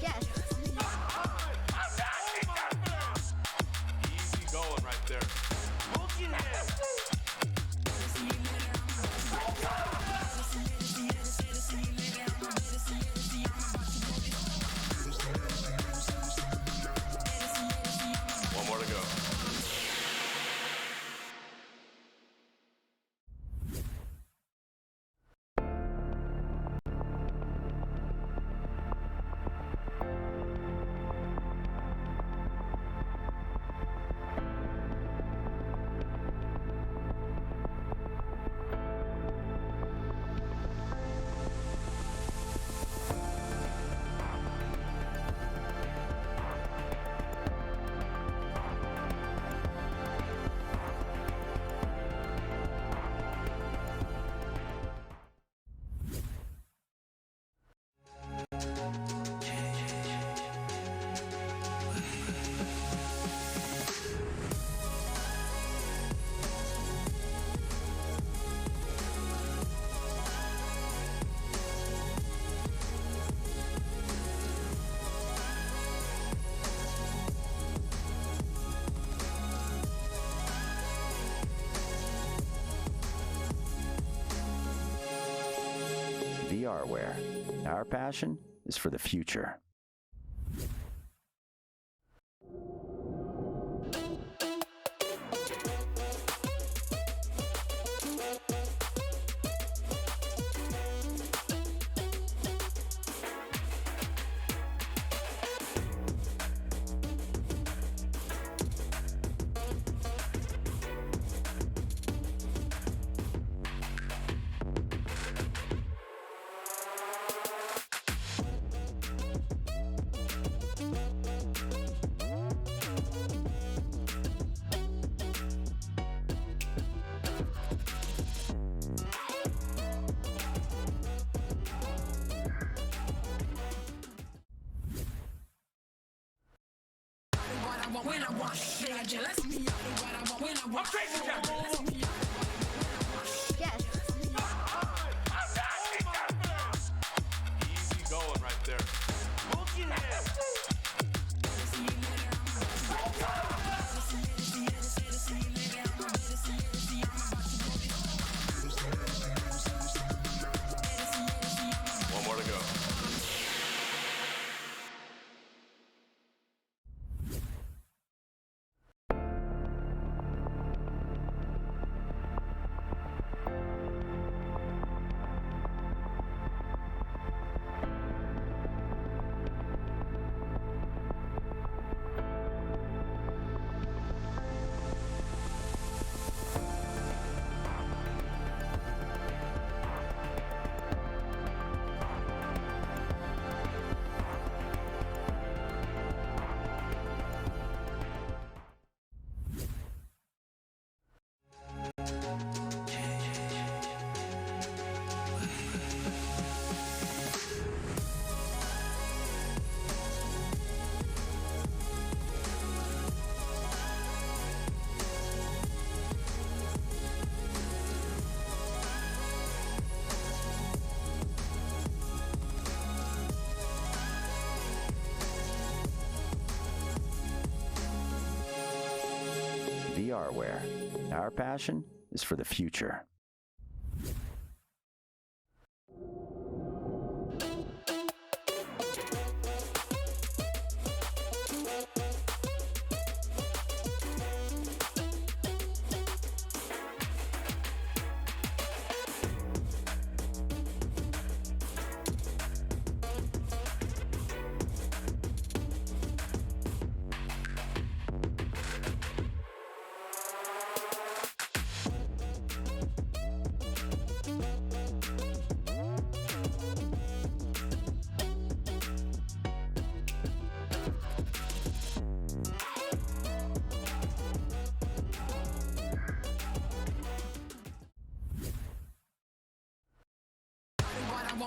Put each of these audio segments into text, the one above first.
Yes. Easy going right there. Looking at one more to go. VRware. Our passion is for the future. When I want, they are jealous. Me, what I want when I want. Yes. Easy going right there. Looking at one more to go. VRware. Our passion is for the future.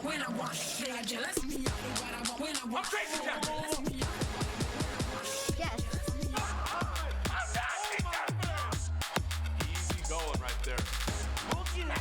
When I want, they are jealous. Me, what I want when I want. Yes. Easy going right there. Looking at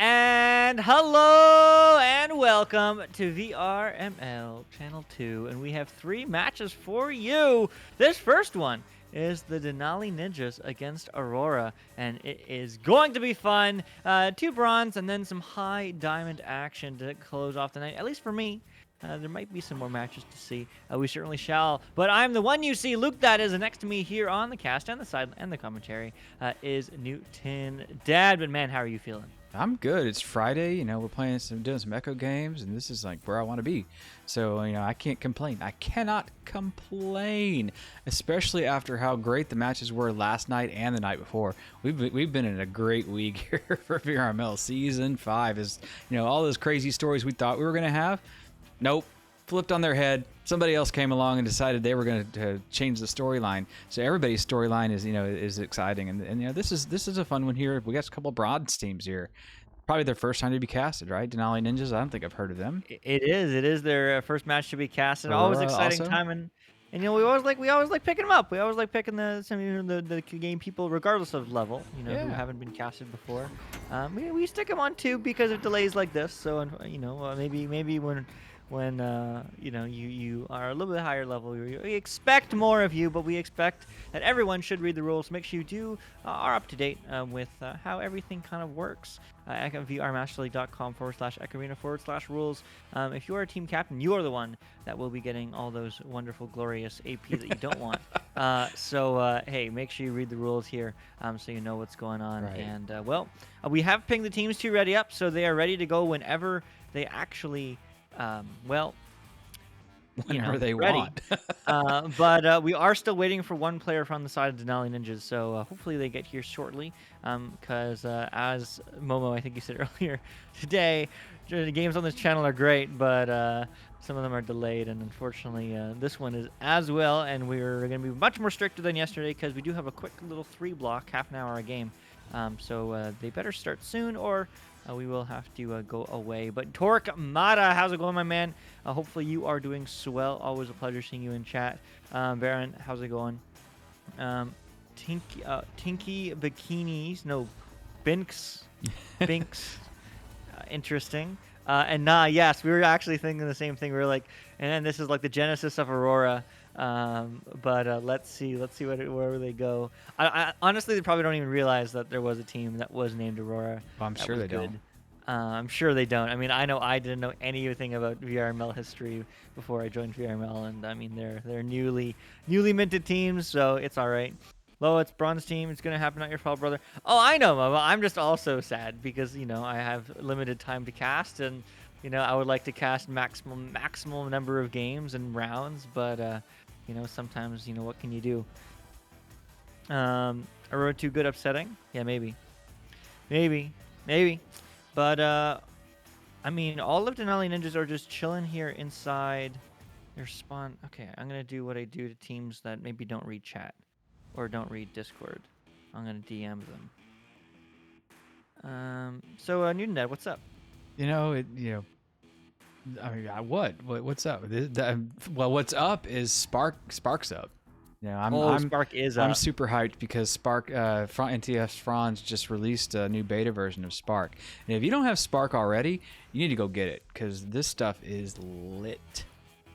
And hello and welcome to VRML Channel 2, and we have 3 matches for you. This first one is the Denali Ninjas against Aurora, and it is going to be fun. 2 bronze and then some high diamond action to close off the night, at least for me. There might be some more matches to see. We certainly shall. But I'm the one you see, Luke, that is next to me here on the cast and the side and the commentary, is Newton Dad. But man, how are you feeling? I'm good. It's Friday, we're doing some Echo games, and this is like where I want to be. So, I can't complain. I cannot complain, especially after how great the matches were last night and the night before. We've been in a great week here for VRML. Season 5 is, all those crazy stories we thought we were going to have. Nope. Flipped on their head. Somebody else came along and decided they were going to change the storyline. So everybody's storyline is exciting, and this is a fun one here. We got a couple of bronze teams here. Probably their first time to be casted, right? Denali Ninjas. I don't think I've heard of them. It is their first match to be casted. Aurora Always exciting also? time, and we always like picking them up. We always like picking the game people regardless of level, who Yeah. haven't been casted before. We stick them on 2 because of delays like this. So maybe when you are a little bit higher level, we expect more of you, but we expect that everyone should read the rules. Make sure you are up to date with how everything kind of works at vrmasterleague.com/ecarina/rules. If you are a team captain, you are the one that will be getting all those wonderful, glorious AP that you don't want. Hey, make sure you read the rules here so you know what's going on. Right. And, we have pinged the teams to ready up, so they are ready to go whenever they actually... Whenever they ready. want. But we are still waiting for one player from the side of Denali Ninjas, so hopefully they get here shortly. Because as Momo, I think you said earlier today, the games on this channel are great, but some of them are delayed, and unfortunately this one is as well. And we're going to be much more stricter than yesterday because we do have a quick little 3-block, half an hour a game. So they better start soon, or we will have to go away. But Torque Mata, how's it going, my man? Hopefully you are doing swell. Always a pleasure seeing you in chat. Baron, how's it going? Tinky Bikinis, no, Binks, interesting. And yes, we were actually thinking the same thing. We were like, and then this is like the genesis of Aurora. But let's see where they go. I honestly, they probably don't even realize that there was a team that was named Aurora. Well, I'm sure they don't. I'm sure they don't. I mean, I know I didn't know anything about VRML history before I joined VRML, and I mean they're newly minted teams, so it's all right. Lo, it's bronze team. It's gonna happen. Not your fault, brother. Oh, I know, Mama. I'm just also sad because I have limited time to cast, and I would like to cast maximum number of games and rounds, but sometimes what can you do? Aurora too good, upsetting. Yeah, maybe. But I mean, all of Denali Ninjas are just chilling here inside their spawn. Okay, I'm gonna do what I do to teams that maybe don't read chat or don't read Discord. I'm gonna DM them. So Newton Dad, what's up? You know, I mean, what's up? Well, what's up is Spark's up. You know, I'm Spark is I'm up. super hyped because Spark, NTS Franz just released a new beta version of Spark. And if you don't have Spark already, you need to go get it because this stuff is lit.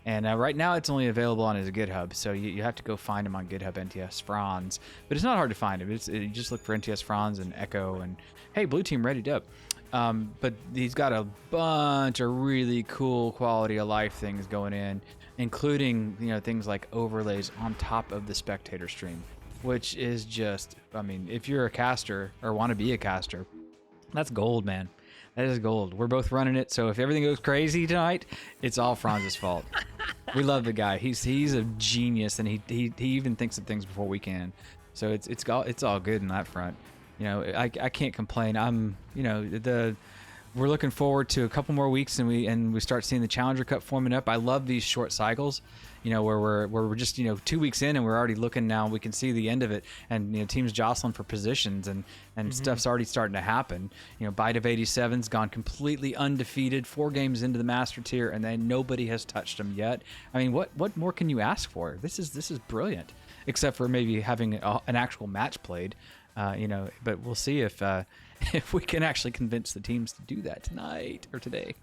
And right now it's only available on his GitHub, so you have to go find him on GitHub, NTS Franz. But it's not hard to find him. You just look for NTS Franz and Echo and, hey, Blue Team readied up. But he's got a bunch of really cool quality of life things going in, including, you know, things like overlays on top of the spectator stream, which is just, I mean, if you're a caster or want to be a caster, that's gold, man. That is gold. We're both running it, so if everything goes crazy tonight, it's all Franz's fault. We love the guy. He's a genius, and he even thinks of things before we can. So it's all good in that front. You know, I can't complain. We're looking forward to a couple more weeks, and we start seeing the Challenger Cup forming up. I love these short cycles, you know, where we're just, you know, 2 weeks in and we're already looking now. We can see the end of it, and, you know, teams jostling for positions and stuff's already starting to happen. You know, Bite of 87's gone completely undefeated, 4 games into the Master Tier, and then nobody has touched them yet. I mean, what more can you ask for? This is brilliant, except for maybe having an actual match played. You know, but we'll see if we can actually convince the teams to do that tonight or today.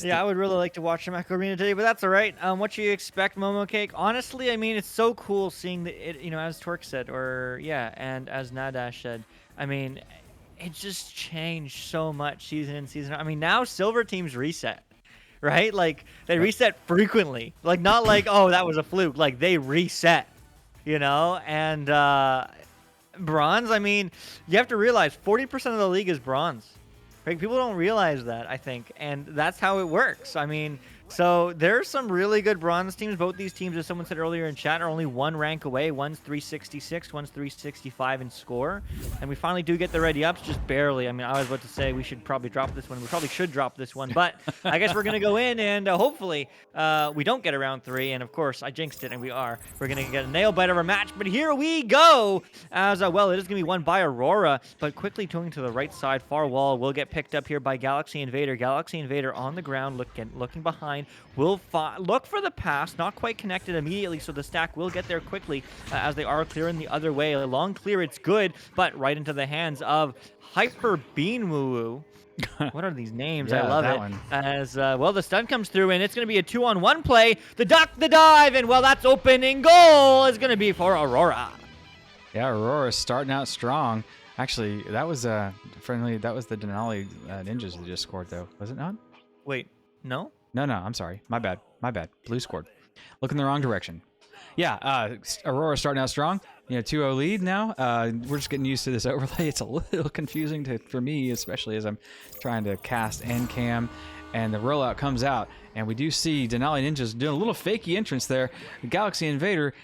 I would really like to watch the Echo Arena today, but that's all right. What you expect, Momo Cake? Honestly, I mean, it's so cool seeing it, you know, as Twerk said, and as Nadash said. I mean, it just changed so much season in, season out. I mean, now silver teams reset, right? Like, they reset frequently. Like, not like, oh, that was a fluke. Like, they reset, you know? And bronze, I mean, you have to realize 40% of the league is bronze. Right? People don't realize that, I think, and that's how it works. I mean, so there's some really good bronze teams. Both these teams, as someone said earlier in chat, are only 1 rank away. One's 366, one's 365 in score. And we finally do get the ready ups, just barely. I mean, I was about to say we should probably drop this one. We probably should drop this one, but I guess we're going to go in and hopefully we don't get a round 3. And of course, I jinxed it, and we are. We're going to get a nail bite of our match, but here we go. As well, it is going to be won by Aurora, but quickly going to the right side, far wall will get picked up here by Galaxy Invader. Galaxy Invader on the ground, looking behind. Will look for the pass, not quite connected immediately, so the stack will get there quickly as they are clearing the other way. A long clear, it's good, but right into the hands of Hyper Beanwoo. What are these names? Yeah, I love that it. one. As well, the stun comes through, and it's going to be a 2-on-1 play. The duck, the dive, and well, that's opening goal is going to be for Aurora. Yeah, Aurora's starting out strong. Actually, that was friendly. That was the Denali Ninjas that just scored, though, was it not? Wait, no? No, I'm sorry. My bad. Blue scored. Look in the wrong direction. Yeah, Aurora starting out strong. You know, 2-0 lead now. We're just getting used to this overlay. It's a little confusing for me, especially as I'm trying to cast and cam. And the rollout comes out, and we do see Denali Ninjas doing a little fakey entrance there. The Galaxy Invader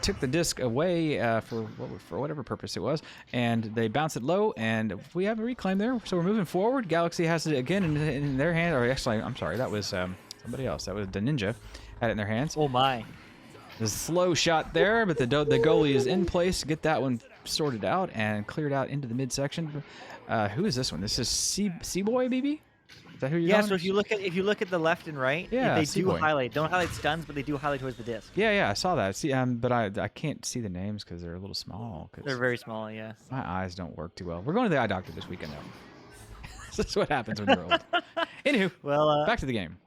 took the disc away for whatever purpose it was, and they bounce it low, and we have a reclaim there. So we're moving forward. Galaxy has it again in their hand. Or actually, I'm sorry, that was somebody else. That was the Ninja had it in their hands. Oh my! There's a slow shot there, but the goalie is in place to get that one sorted out and cleared out into the midsection. Who is this one? This is C-Boy, BB? Is that who you're Yeah, calling? so if you look at the left and right, Yeah, they do C-Boy. highlight. Don't highlight stuns, but they do highlight towards the disc. Yeah, I saw that. See, but I can't see the names because they're a little small. They're very small, yeah. My eyes don't work too well. We're going to the eye doctor this weekend, though. This is what happens when you're old. Anywho, Well, back to the game.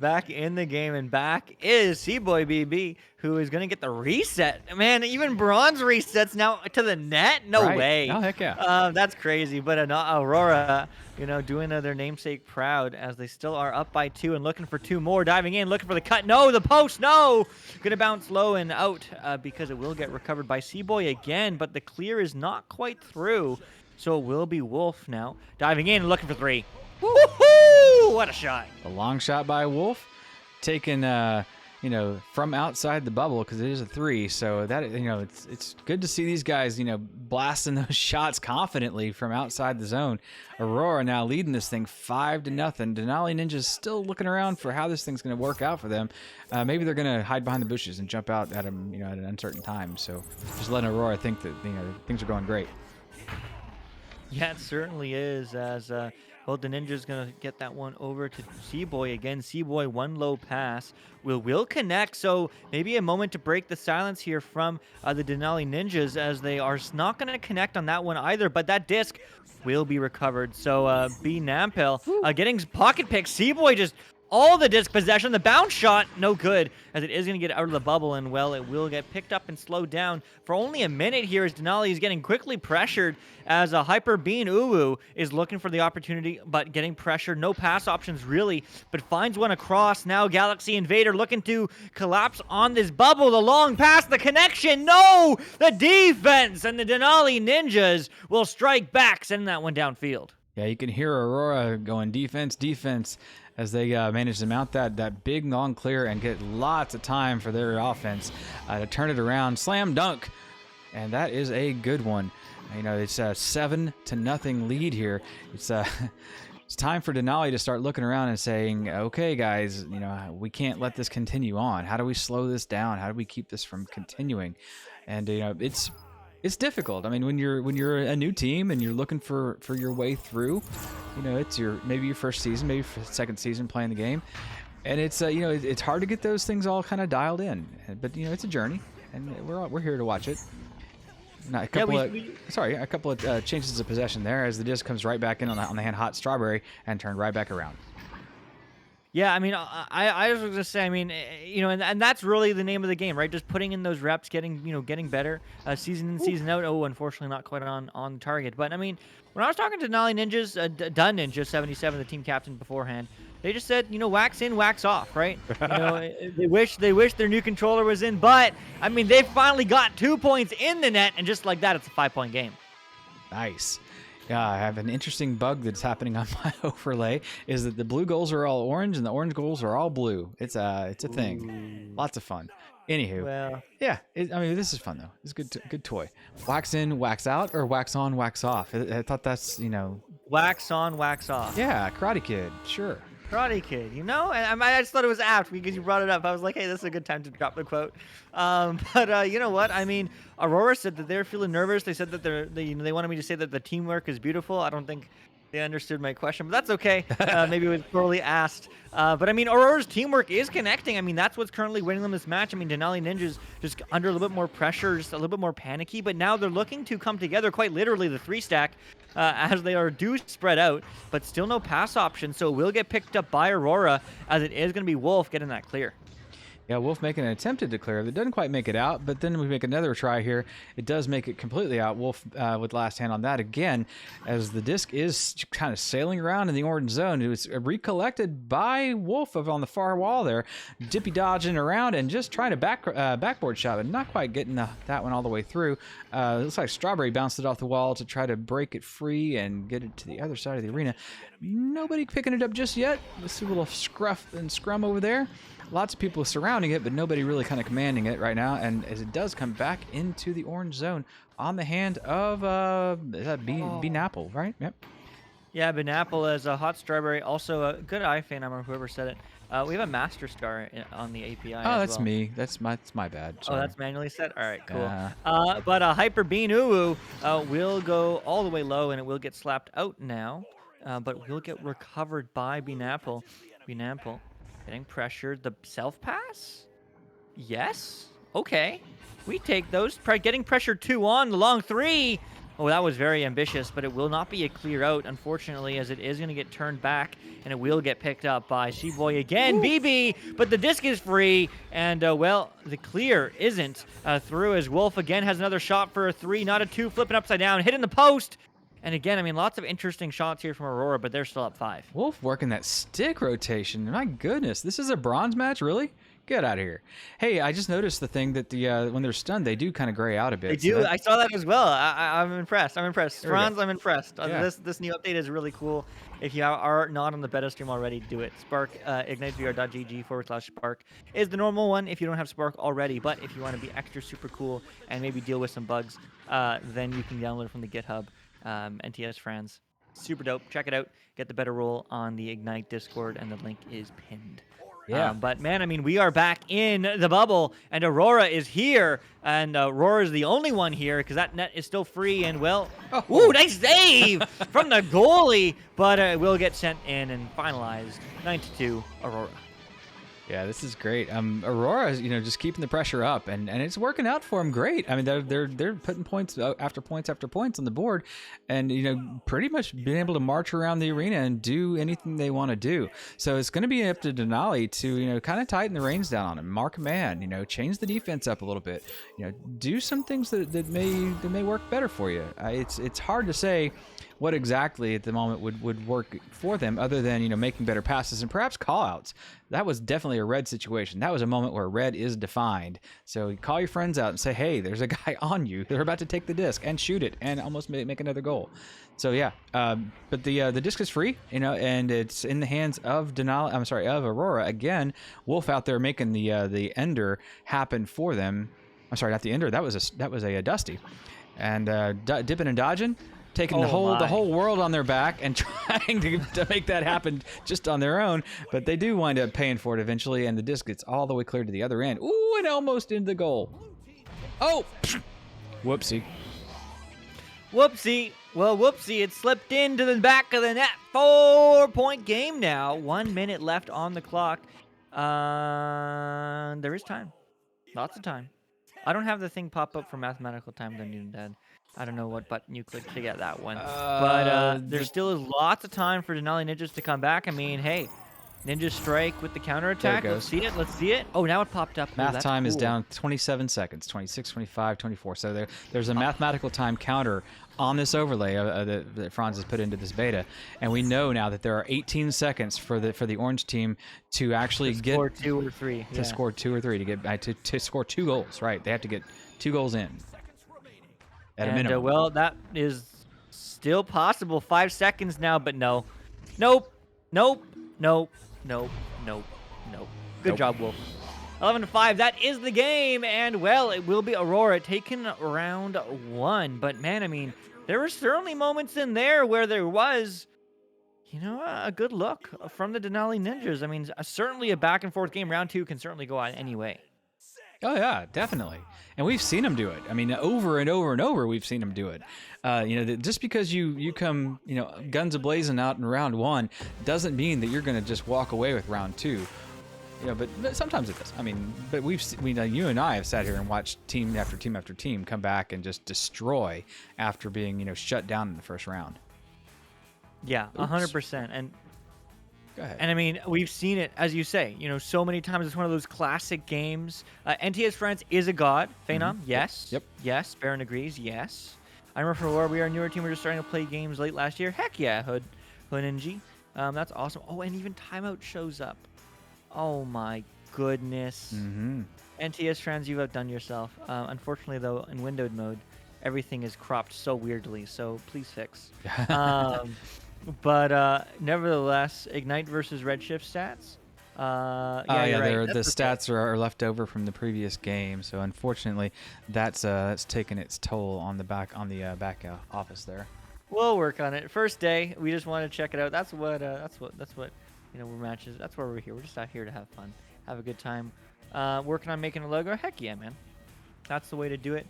back in the game, and back is C-Boy BB, who is going to get the reset. Man, even bronze resets now to the net? No Right. way. Oh, heck yeah. That's crazy. But Aurora, you know, doing their namesake proud as they still are up by 2 and looking for 2 more. Diving in, looking for the cut. No, the post, no! Going to bounce low and out because it will get recovered by C-Boy again, but the clear is not quite through. So it will be Wolf now. Diving in, looking for 3. Woohoo! What a shot. A long shot by Wolf, taking from outside the bubble, because it is a 3. So that, it's good to see these guys, blasting those shots confidently from outside the zone. Aurora now leading this thing 5-0. Denali Ninjas still looking around for how this thing's going to work out for them. Maybe they're going to hide behind the bushes and jump out at them, at an uncertain time. So just letting Aurora think that, things are going great. Yeah, it certainly is, as the Ninja's going to get that one over to C-Boy again. C-Boy, one low pass. Will connect, so maybe a moment to break the silence here from the Denali Ninjas, as they are not going to connect on that one either, but that disc will be recovered. So B. Nampel getting pocket pick. C-Boy just all the disc possession. The bounce shot, no good, as it is going to get out of the bubble, and, well, it will get picked up and slowed down for only a minute here, as Denali is getting quickly pressured, as a Hyper Bean Uwu is looking for the opportunity, but getting pressured. No pass options, really, but finds one across. Now Galaxy Invader looking to collapse on this bubble. The long pass, the connection, no! The defense, and the Denali Ninjas will strike back, sending that one downfield. Yeah, you can hear Aurora going defense, as they manage to mount that big long clear and get lots of time for their offense to turn it around. Slam dunk, and that is a good one. It's a 7-0 lead here. It's it's time for Denali to start looking around and saying, okay, guys, we can't let this continue on. How do we slow this down? How do we keep this from continuing? And it's difficult. I mean, when you're a new team and you're looking for your way through, it's maybe your first season, maybe second season playing the game, and it's it's hard to get those things all kind of dialed in. But it's a journey, and we're here to watch it. Now, a couple of changes of possession there, as the disc comes right back in on the hand hot Strawberry and turned right back around. Yeah, I mean, I was going to say, I mean, and that's really the name of the game, right? Just putting in those reps, getting better, season in, season out. Oh, unfortunately, not quite on target. But I mean, when I was talking to Denali Ninjas, Dun Ninja 77, the team captain beforehand, they just said, wax in, wax off, right? They wish their new controller was in, but I mean, they finally got 2 points in the net, and just like that, it's a 5-point game. Nice. Yeah, I have an interesting bug that's happening on my overlay, is that the blue goals are all orange and the orange goals are all blue. It's a thing. Lots of fun. Anywho, well, yeah, this is fun though. It's a good toy. Wax in, wax out, or wax on, wax off. I thought that's wax on, wax off. Yeah, Karate Kid, sure. Karate Kid, and I just thought it was apt because you brought it up. I was like, hey, this is a good time to drop the quote. But you know what? I mean, Aurora said that they're feeling nervous. They said that they wanted me to say that the teamwork is beautiful. I don't think they understood my question, but that's okay. Maybe it was poorly asked. But I mean, Aurora's teamwork is connecting. I mean, that's what's currently winning them this match. I mean, Denali Ninjas just under a little bit more pressure, just a little bit more panicky, but now they're looking to come together, quite literally, the 3-stack, as they do spread out, but still no pass option. So it will get picked up by Aurora, as it is going to be Wolf getting that clear. Yeah, Wolf making an attempt to declare. It doesn't quite make it out, but then we make another try here. It does make it completely out. Wolf with last hand on that again, as the disc is kind of sailing around in the orange zone. It was recollected by Wolf on the far wall there, dippy dodging around and just trying to backboard shot, but not quite getting that one all the way through. It looks like Strawberry bounced it off the wall to try to break it free and get it to the other side of the arena. Nobody picking it up just yet. Let's see a little scruff and scrum over there. Lots of people surrounding it, but nobody really kind of commanding it right now. And as it does come back into the orange zone on the hand of is that Beanapple, right? Yep. Yeah, Beanapple as a hot Strawberry. Also a good eye fan. I remember whoever said it. We have a master star on the API. Oh, that's me. That's my bad. Sorry. Oh, that's manually set. All right, cool. But Hyper Bean Uwu will go all the way low, and it will get slapped out now. But will get recovered by Beanapple. Beanapple getting pressured. The self pass? Yes. Okay. We take those. Getting pressure 2 on the long 3. Oh, that was very ambitious, but it will not be a clear out, unfortunately, as it is going to get turned back, and it will get picked up by C-Boy again. Ooh. BB, but the disc is free, and, well, the clear isn't through, as Wolf again has another shot for a 3, not a 2, flipping upside down, hitting the post. And again, I mean, lots of interesting shots here from Aurora, but they're still up 5. Wolf working that stick rotation. My goodness, this is a bronze match, really? Get out of here. Hey, I just noticed the thing that the when they're stunned, they do kind of gray out a bit. They so do. that- I saw that as well. I'm impressed. I'm impressed. There we go. Franz, I'm impressed. Yeah. This new update is really cool. If you are not on the beta stream already, do it. Spark ignitevr.gg/spark is the normal one if you don't have Spark already. But if you want to be extra super cool and maybe deal with some bugs, then you can download it from the GitHub. NTS Franz, super dope. Check it out. Get the beta roll on the Ignite Discord, and the link is pinned. Yeah. But man, I mean, we are back in the bubble, and Aurora is here, and Aurora is the only one here because that net is still free. And well, ooh, nice save from the goalie, but it will get sent in and finalized. 9-2, Aurora. Yeah, this is great. Aurora is, just keeping the pressure up, and it's working out for them great. I mean, they're putting points after points after points on the board, and pretty much being able to march around the arena and do anything they want to do. So it's going to be up to Denali to kind of tighten the reins down on him, mark a man, change the defense up a little bit, do some things that may work better for you. It's hard to say what exactly at the moment would work for them other than, making better passes and perhaps call-outs. That was definitely a Red situation. That was a moment where Red is defined. So you call your friends out and say, hey, there's a guy on you. They're about to take the disc and shoot it and almost make another goal. So yeah, but the disc is free, and it's in the hands of of Aurora. Again, Wolf out there making the ender happen for them. I'm sorry, not the ender. That was a Dusty. And dipping and dodging, taking the whole world on their back and trying to make that happen just on their own. But they do wind up paying for it eventually, and the disc gets all the way clear to the other end. Ooh, and almost into the goal. Oh, whoopsie. Whoopsie. Well, whoopsie, it slipped into the back of the net. 4-point game now. 1 minute left on the clock. There is time. Lots of time. I don't have the thing pop up for mathematical time than you did. I don't know what button you click to get that one. But there still is lots of time for Denali Ninjas to come back. I mean, hey, Ninja Strike with the counterattack. There it Let's goes. see it. Let's see it. Oh, now it popped up. Ooh, Math that's time is cool. down 27 seconds, 26, 25, 24. So there's a mathematical time counter on this overlay that Franz has put into this beta, and we know now that there are 18 seconds for the orange team to actually get Score 2 or 3. to score 2 or 3 to get to score 2 goals. Right, they have to get 2 goals in at a minimum. Well, that is still possible. 5 seconds now, but no. Nope. Nope. Nope. Nope. Nope. Nope. Good Nope. job, Wolf. 11-5. That is the game, and well, it will be Aurora taking round 1. But man, I mean, there were certainly moments in there where there was, a good look from the Denali Ninjas. I mean, certainly a back and forth game. Round 2 can certainly go on anyway. Oh yeah, definitely. And we've seen them do it. I mean, over and over and over, we've seen them do it. Just because you come, guns a-blazing out in round 1 doesn't mean that you're going to just walk away with round 2. But sometimes it does. I mean, but you and I have sat here and watched team after team after team come back and just destroy after being, shut down in the first round. Yeah, 100%. And Go ahead. And I mean, we've seen it, as you say, so many times. It's one of those classic games. NTS Friends is a god. Phenom, yes. Yep. Yes. Baron agrees, yes. I remember for where we are a newer team, we were just starting to play games late last year. Heck yeah, Honinji. That's awesome. Oh, and even Timeout shows up. Oh my goodness. Mm-hmm. NTS Friends, you've outdone yourself. Unfortunately, though, in windowed mode, everything is cropped so weirdly, so please fix. But nevertheless, Ignite versus Redshift stats. You're right. The stats are left over from the previous game, so unfortunately, that's taken its toll on the back office there. We'll work on it. First day, we just want to check it out. That's what we're matches. That's why we're here. We're just out here to have fun, have a good time. Working on making a logo. Heck yeah, man. That's the way to do it.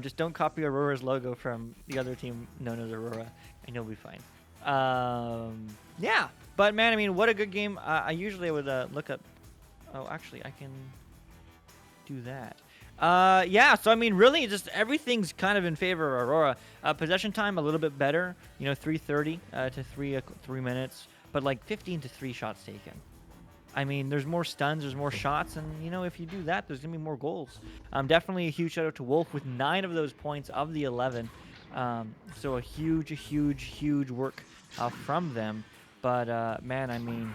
Just don't copy Aurora's logo from the other team known as Aurora, and you'll be fine. Yeah, but man, I mean, what a good game. I usually would look up. Oh, actually, I can do that. Yeah, so I mean, really, just everything's kind of in favor of Aurora. Possession time a little bit better. 3:30 to 3 minutes, but like 15 to 3 shots taken. I mean, there's more stuns, there's more shots, and if you do that, there's gonna be more goals. Definitely a huge shout out to Wolf with 9 of those points of the 11. So a huge work from them. But man, I mean,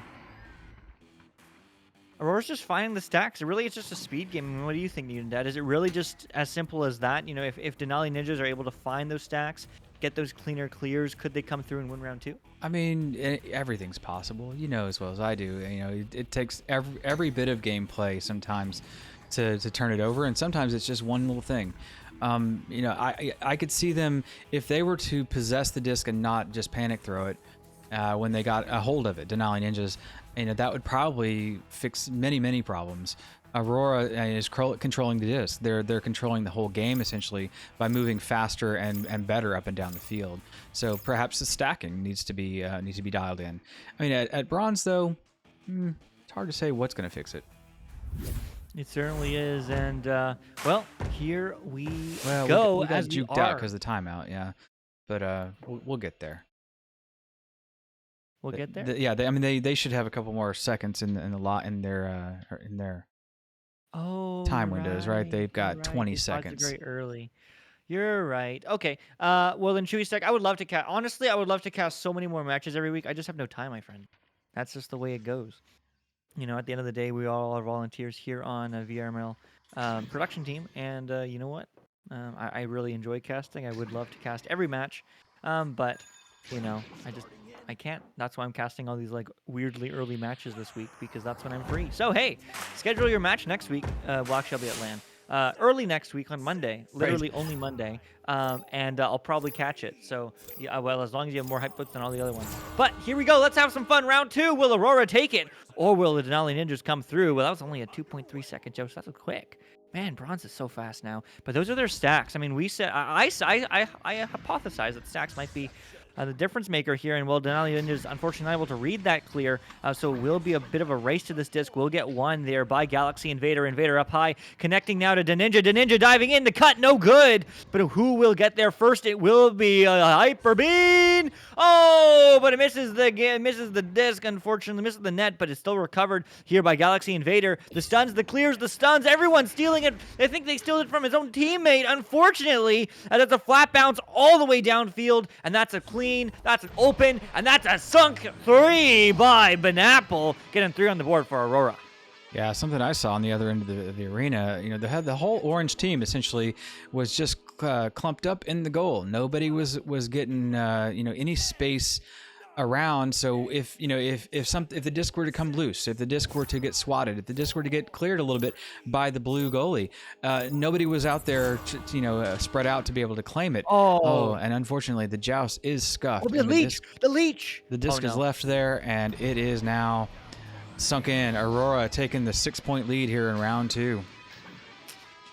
Aurora's just finding the stacks. Really, it's just a speed game. I mean, what do you think, Dad? Is it really just as simple as that? You know, if Denali Ninjas are able to find those stacks, get those cleaner clears, could they come through and win round 2? I mean, everything's possible. You know as well as I do. You know, it takes every bit of gameplay sometimes to turn it over, and sometimes it's just one little thing. You know, I could see them if they were to possess the disc and not just panic throw it when they got a hold of it. Denali Ninjas, you know, that would probably fix many problems. Aurora is controlling the disc. They're controlling the whole game essentially by moving faster and better up and down the field. So perhaps the stacking needs to be dialed in. I mean, at bronze though, it's hard to say what's going to fix it. It certainly is, and well, here we Well, go. we got as we juked out are. because of the timeout, yeah. But we'll get there. We'll get there. I mean, they should have a couple more seconds in the lot in their Oh, time windows, right? They've got you're 20 They paused it seconds. very early. You're right. Okay. Well then, Chewy Stack, I would love to cast. Honestly, I would love to cast so many more matches every week. I just have no time, my friend. That's just the way it goes. You know, at the end of the day, we all are volunteers here on a VRML production team, and you know what? I really enjoy casting. I would love to cast every match, but you know, I can't. That's why I'm casting all these like weirdly early matches this week because that's when I'm free. So hey, schedule your match next week. Well, actually, I'll be at LAN. Early next week on Monday, literally only Monday, and I'll probably catch it. So, yeah, well, as long as you have more hype books than all the other ones. But here we go. Let's have some fun. Round 2. Will Aurora take it, or will the Denali Ninjas come through? Well, that was only a 2.3 second jump, so that's quick. Man, bronze is so fast now. But those are their stacks. I mean, we said I hypothesized that stacks might be the difference maker here, and well, Denali is unfortunately not able to read that clear, so it will be a bit of a race to this disc. We'll get one there by Galaxy Invader. Invader up high, connecting now to Deninja. Deninja diving in, the cut, no good. But who will get there first? It will be Hyper Bean. Oh, but it misses the disc, unfortunately, misses the net, but it's still recovered here by Galaxy Invader. The stuns, the clears, the stuns, everyone's stealing it. I think they steal it from his own teammate, unfortunately. That's a flat bounce all the way downfield, and that's a clean. That's an open, and that's a sunk 3 by Banapple, getting 3 on the board for Aurora. Yeah, something I saw on the other end of the arena, you know, they had the whole orange team essentially was just clumped up in the goal. Nobody was getting you know, any space around. So if the disc were to come loose, if the disc were to get swatted, if the disc were to get cleared a little bit by the blue goalie, nobody was out there spread out to be able to claim it. Oh, And unfortunately the joust is scuffed. the and leech. the disc is left there, and it is now sunk in. Aurora taking the 6-point lead here in round 2.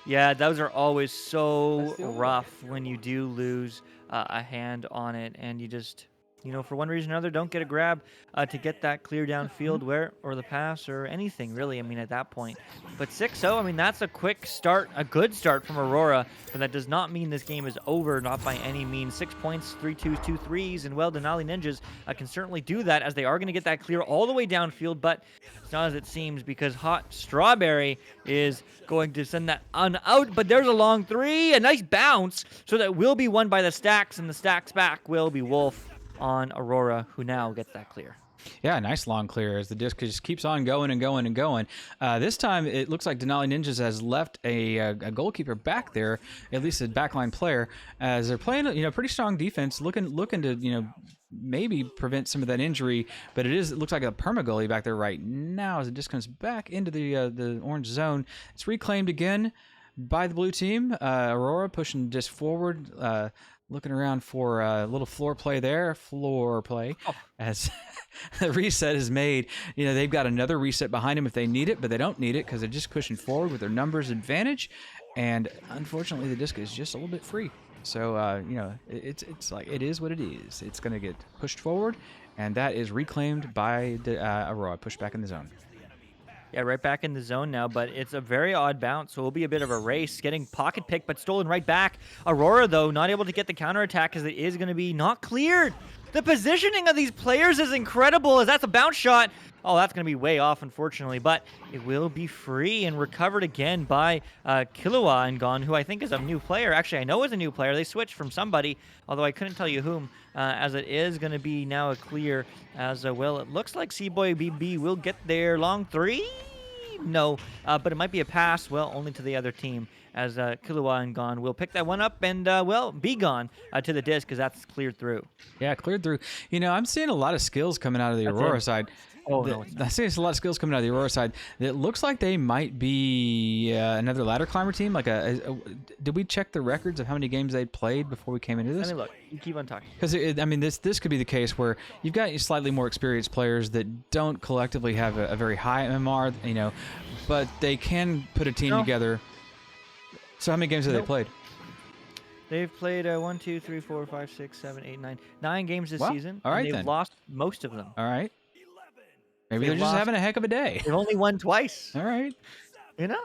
Yeah, those are always so rough when you do lose a hand on it, and you just, you know, for one reason or another, don't get a grab to get that clear downfield or the pass or anything, really, I mean, at that point. But 6-0, I mean, that's a quick start, a good start from Aurora, but that does not mean this game is over, not by any means. 6 points, 3 twos, 2 threes, and well, Denali Ninjas can certainly do that as they are going to get that clear all the way downfield, but it's not as it seems because Hot Strawberry is going to send that on out, but there's a long 3, a nice bounce, so that will be won by the stacks, and the stacks back will be Wolf on Aurora, who now gets that clear. Yeah, nice long clear as the disc just keeps on going and going and going. This time, it looks like Denali Ninjas has left a goalkeeper back there, at least a backline player, as they're playing, you know, pretty strong defense, looking to, you know, maybe prevent some of that injury. But it looks like a perma goalie back there right now as it just comes back into the orange zone. It's reclaimed again by the blue team. Aurora pushing just forward. Looking around for a little floor play there, as the reset is made. You know, they've got another reset behind them if they need it, but they don't need it because they're just pushing forward with their numbers advantage. And unfortunately, the disc is just a little bit free. So, you know, it's like it is what it is. It's going to get pushed forward, and that is reclaimed by Aurora, pushed back in the zone. Yeah, right back in the zone now, but it's a very odd bounce, so it'll be a bit of a race. Getting pocket picked, but stolen right back. Aurora, though, not able to get the counterattack as it is going to be not cleared. The positioning of these players is incredible as that's a bounce shot. Oh, that's going to be way off, unfortunately, but it will be free and recovered again by Killua and Gone, who I think is a new player. Actually, I know is a new player. They switched from somebody, although I couldn't tell you whom, as it is going to be now a clear as well. It looks like C-Boy BB will get there. Long 3. No, but it might be a pass, well, only to the other team, as Killua and Gon will pick that one up and, well, be gone to the disc because that's cleared through. Yeah, cleared through. You know, I'm seeing a lot of skills coming out of the That's Aurora it. side. Oh, no, it's I see a lot of skills coming out of the Aurora side. It looks like they might be another ladder climber team. Like did we check the records of how many games they'd played before we came into this? Let me look. You keep on talking. Because I mean, this could be the case where you've got slightly more experienced players that don't collectively have a very high MMR, you know, but they can put a team No. together. So how many games have they Nope. played? They've played 1, 2, 3, 4, 5, 6, 7, 8, 9. 9 games this Wow. season. All right, and they've then. lost most of them. All right. Maybe They they're just lost- having a heck of a day. They've only won twice. All right. You know?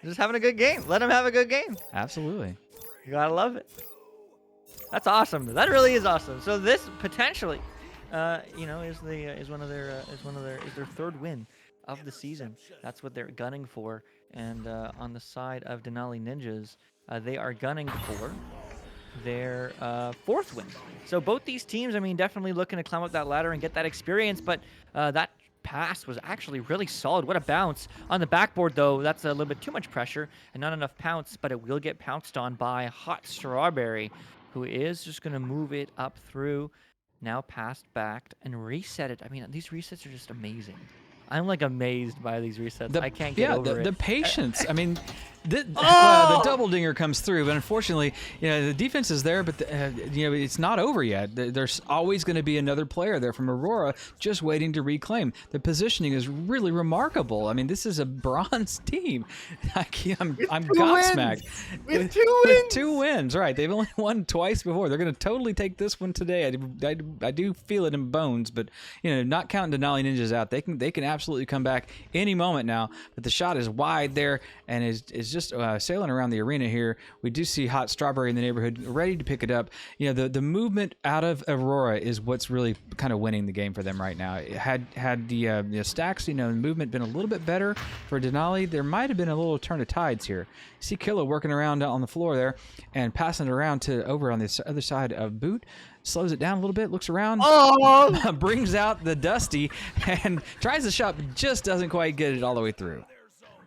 Just having a good game. Let them have a good game. Absolutely. You gotta love it. That's awesome. That really is awesome. So this potentially, you know, is their third win of the season. That's what they're gunning for. And on the side of Denali Ninjas, they are gunning for their fourth win. So both these teams, I mean, definitely looking to climb up that ladder and get that experience. But that pass was actually really solid. What a bounce. On the backboard, though, that's a little bit too much pressure and not enough pounce, but it will get pounced on by Hot Strawberry, who is just going to move it up through, now passed back and reset it. I mean, these resets are just amazing. I'm like amazed by these resets. I can't get over it. The patience. I mean, the Oh! double dinger comes through, but unfortunately, you know, the defense is there, but you know, it's not over yet. There's always going to be another player there from Aurora just waiting to reclaim. The positioning is really remarkable. I mean, this is a bronze team. I'm gobsmacked. With 2 wins. With 2 wins, right? They've only won twice before. They're going to totally take this one today. I do feel it in bones, but you know, not counting Denali Ninjas out, they can absolutely come back any moment now. But the shot is wide there and is just sailing around the arena here. We do see Hot Strawberry in the neighborhood ready to pick it up. You know, the movement out of Aurora is what's really kind of winning the game for them right now. Had the stacks, you know, movement been a little bit better for Denali, there might have been a little turn of tides here. See Killa working around on the floor there and passing it around to over on the other side of Boot. Slows it down a little bit, looks around, brings out the Dusty, and tries the shot, but just doesn't quite get it all the way through.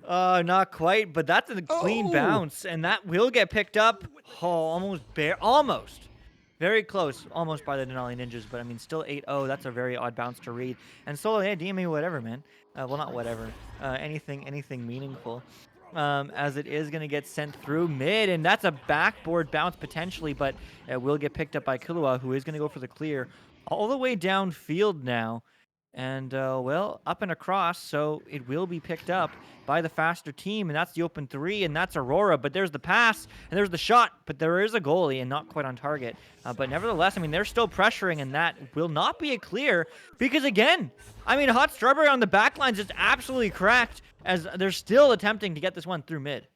Not quite, but that's a clean bounce, and that will get picked up. Oh, almost. Very close, almost by the Denali Ninjas, but I mean, still 8-0. That's a very odd bounce to read. And Solo, yeah, DM me whatever, man. Well, not whatever. Anything meaningful. As it is going to get sent through mid, and that's a backboard bounce potentially, but it will get picked up by Killua, who is going to go for the clear all the way downfield now. And, well, up and across, so it will be picked up by the faster team, and that's the open 3, and that's Aurora. But there's the pass, and there's the shot, but there is a goalie, and not quite on target. But nevertheless, I mean, they're still pressuring, and that will not be a clear, because, again, I mean, Hot Strawberry on the back line just absolutely cracked, as they're still attempting to get this one through mid.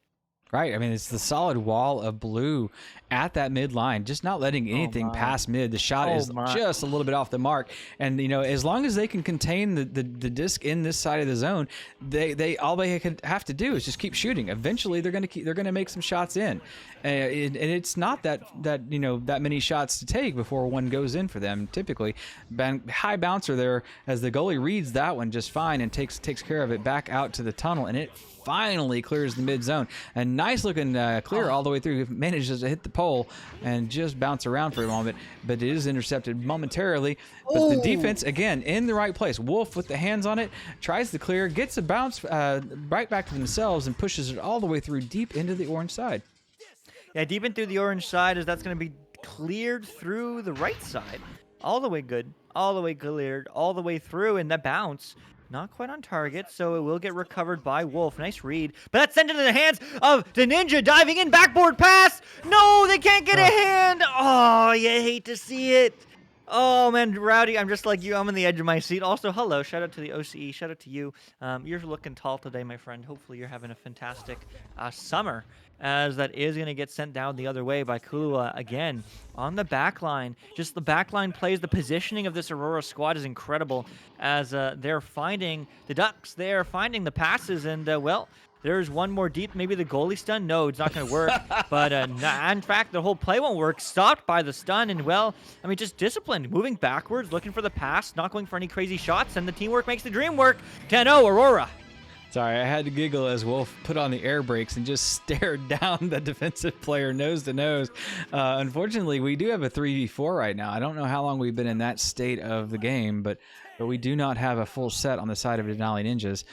Right. I mean, it's the solid wall of blue at that mid line, just not letting anything pass mid. The shot is just a little bit off the mark. And, you know, as long as they can contain the disc in this side of the zone, they all they have to do is just keep shooting. Eventually, they're going to make some shots in. And it's not that you know, that many shots to take before one goes in for them. Typically, high bouncer there as the goalie reads that one just fine and takes care of it back out to the tunnel, and it finally clears the mid zone. A nice looking clear all the way through. Manages to hit the pole and just bounce around for a moment, but it is intercepted momentarily. But the defense, again, in the right place. Wolf with the hands on it, tries to clear, gets a bounce right back to themselves and pushes it all the way through deep into the orange side. Yeah, deep in through the orange side, as that's going to be cleared through the right side. All the way good. All the way cleared. All the way through, and that bounce, not quite on target, so it will get recovered by Wolf. Nice read. But that's sent into the hands of the Ninja, diving in, backboard pass. No, they can't get a hand. Oh, you hate to see it. Oh, man, Rowdy, I'm just like you. I'm on the edge of my seat. Also, hello. Shout out to the OCE. Shout out to you. You're looking tall today, my friend. Hopefully you're having a fantastic summer, as that is going to get sent down the other way by Killua again on the back line. Just the back line plays, the positioning of this Aurora squad is incredible, as they're finding the ducks, they're finding the passes, and, well, there's one more deep. Maybe the goalie stun? No, it's not going to work. But in fact, the whole play won't work. Stopped by the stun. And, well, I mean, just disciplined. Moving backwards, looking for the pass, not going for any crazy shots. And the teamwork makes the dream work. 10-0, Aurora. Sorry, I had to giggle as Wolf put on the air brakes and just stared down the defensive player nose to nose. Unfortunately, we do have a 3v4 right now. I don't know how long we've been in that state of the game, but we do not have a full set on the side of Denali Ninjas.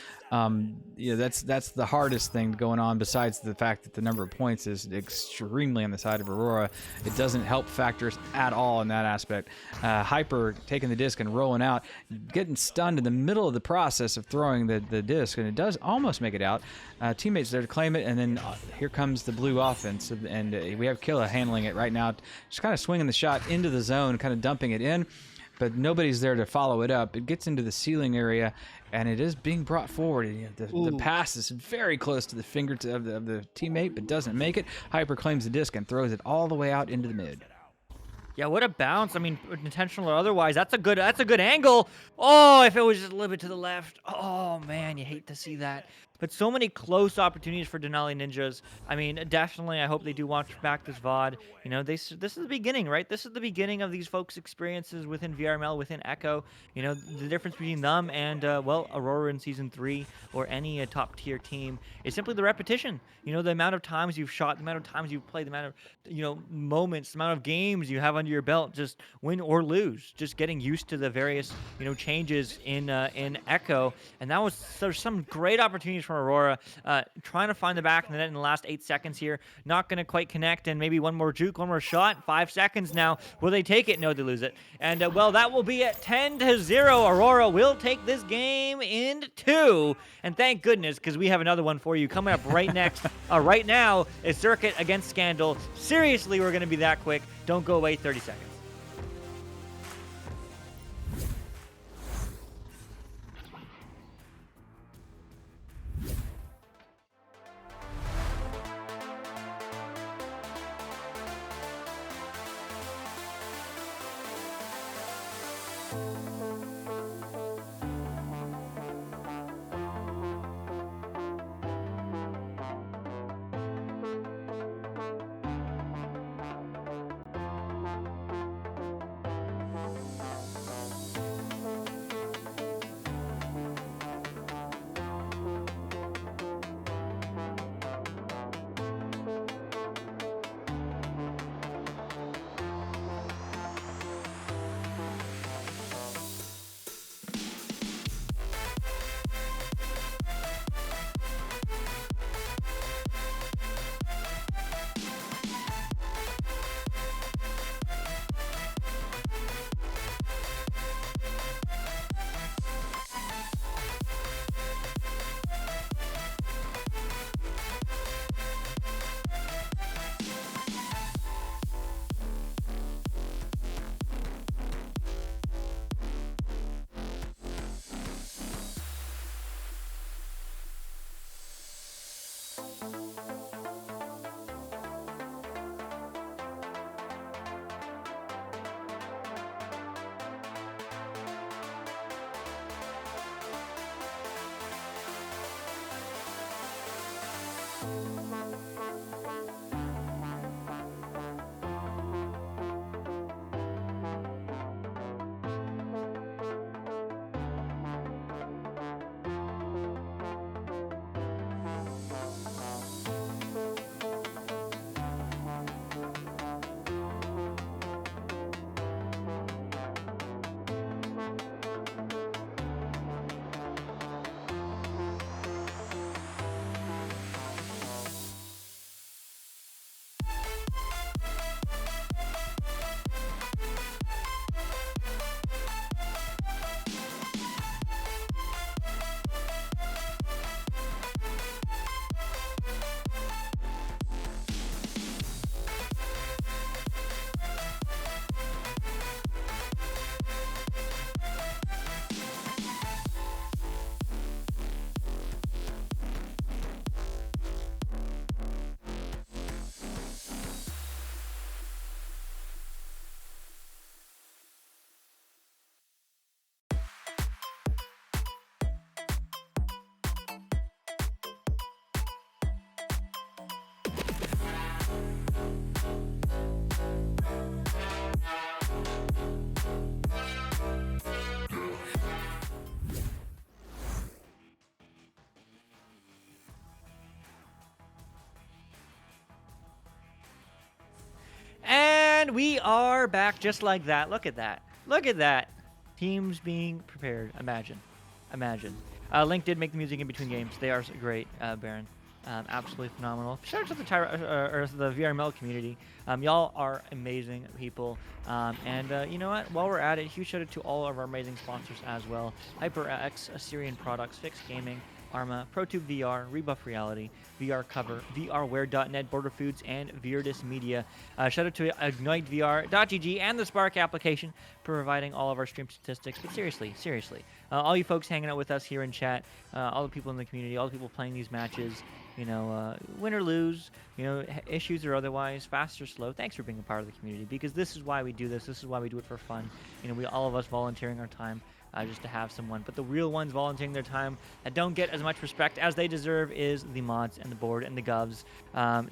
That's the hardest thing going on, besides the fact that the number of points is extremely on the side of Aurora. It doesn't help factors at all in that aspect. Hyper taking the disc and rolling out, getting stunned in the middle of the process of throwing the disc, and it does almost make it out. Teammates there to claim it, and then here comes the blue offense, and we have Killa handling it right now, just kind of swinging the shot into the zone, kind of dumping it in. But nobody's there to follow it up. It gets into the ceiling area, and it is being brought forward. The pass is very close to the fingertip of the teammate, but doesn't make it. Hyper claims the disc and throws it all the way out into the mid. Yeah, what a bounce. I mean, intentional or otherwise, that's a good angle. Oh, if it was just a little bit to the left. Oh, man, you hate to see that. But so many close opportunities for Denali Ninjas. I mean, definitely, I hope they do watch back this VOD. You know, this is the beginning, right? This is the beginning of these folks' experiences within VRML, within Echo. You know, the difference between them and, well, Aurora in Season 3 or any top-tier team is simply the repetition. You know, the amount of times you've shot, the amount of times you've played, the amount of, you know, moments, the amount of games you have under your belt, just win or lose. Just getting used to the various, you know, changes in Echo. And there's some great opportunities from Aurora, trying to find the back of the net in the last 8 seconds here. Not going to quite connect, and maybe one more juke, one more shot. 5 seconds now. Will they take it? No, they lose it. And, well, that will be at 10-0. Aurora will take this game in 2. And thank goodness, because we have another one for you coming up right next. Right now is Circuit against Scandal. Seriously, we're going to be that quick. Don't go away. 30 seconds. And we are back just like that. Look at that. Look at that. Teams being prepared. Imagine. Link did make the music in between games. They are great, Baron. Absolutely phenomenal. Shout out to the the VRML community. Y'all are amazing people. You know what? While we're at it, huge shout out to all of our amazing sponsors as well. HyperX, Assyrian Products, Fix Gaming, Arma, ProTube VR, Rebuff Reality, VR Cover, VRware.net, Border Foods, and Virdis Media. Shout out to IgniteVR.gg and the Spark application for providing all of our stream statistics. But seriously, all you folks hanging out with us here in chat, all the people in the community, all the people playing these matches, win or lose, issues or otherwise, fast or slow, thanks for being a part of the community, because this is why we do this. This is why we do it for fun. We all of us volunteering our time just to have someone. But the real ones volunteering their time that don't get as much respect as they deserve is the mods and the board and the govs.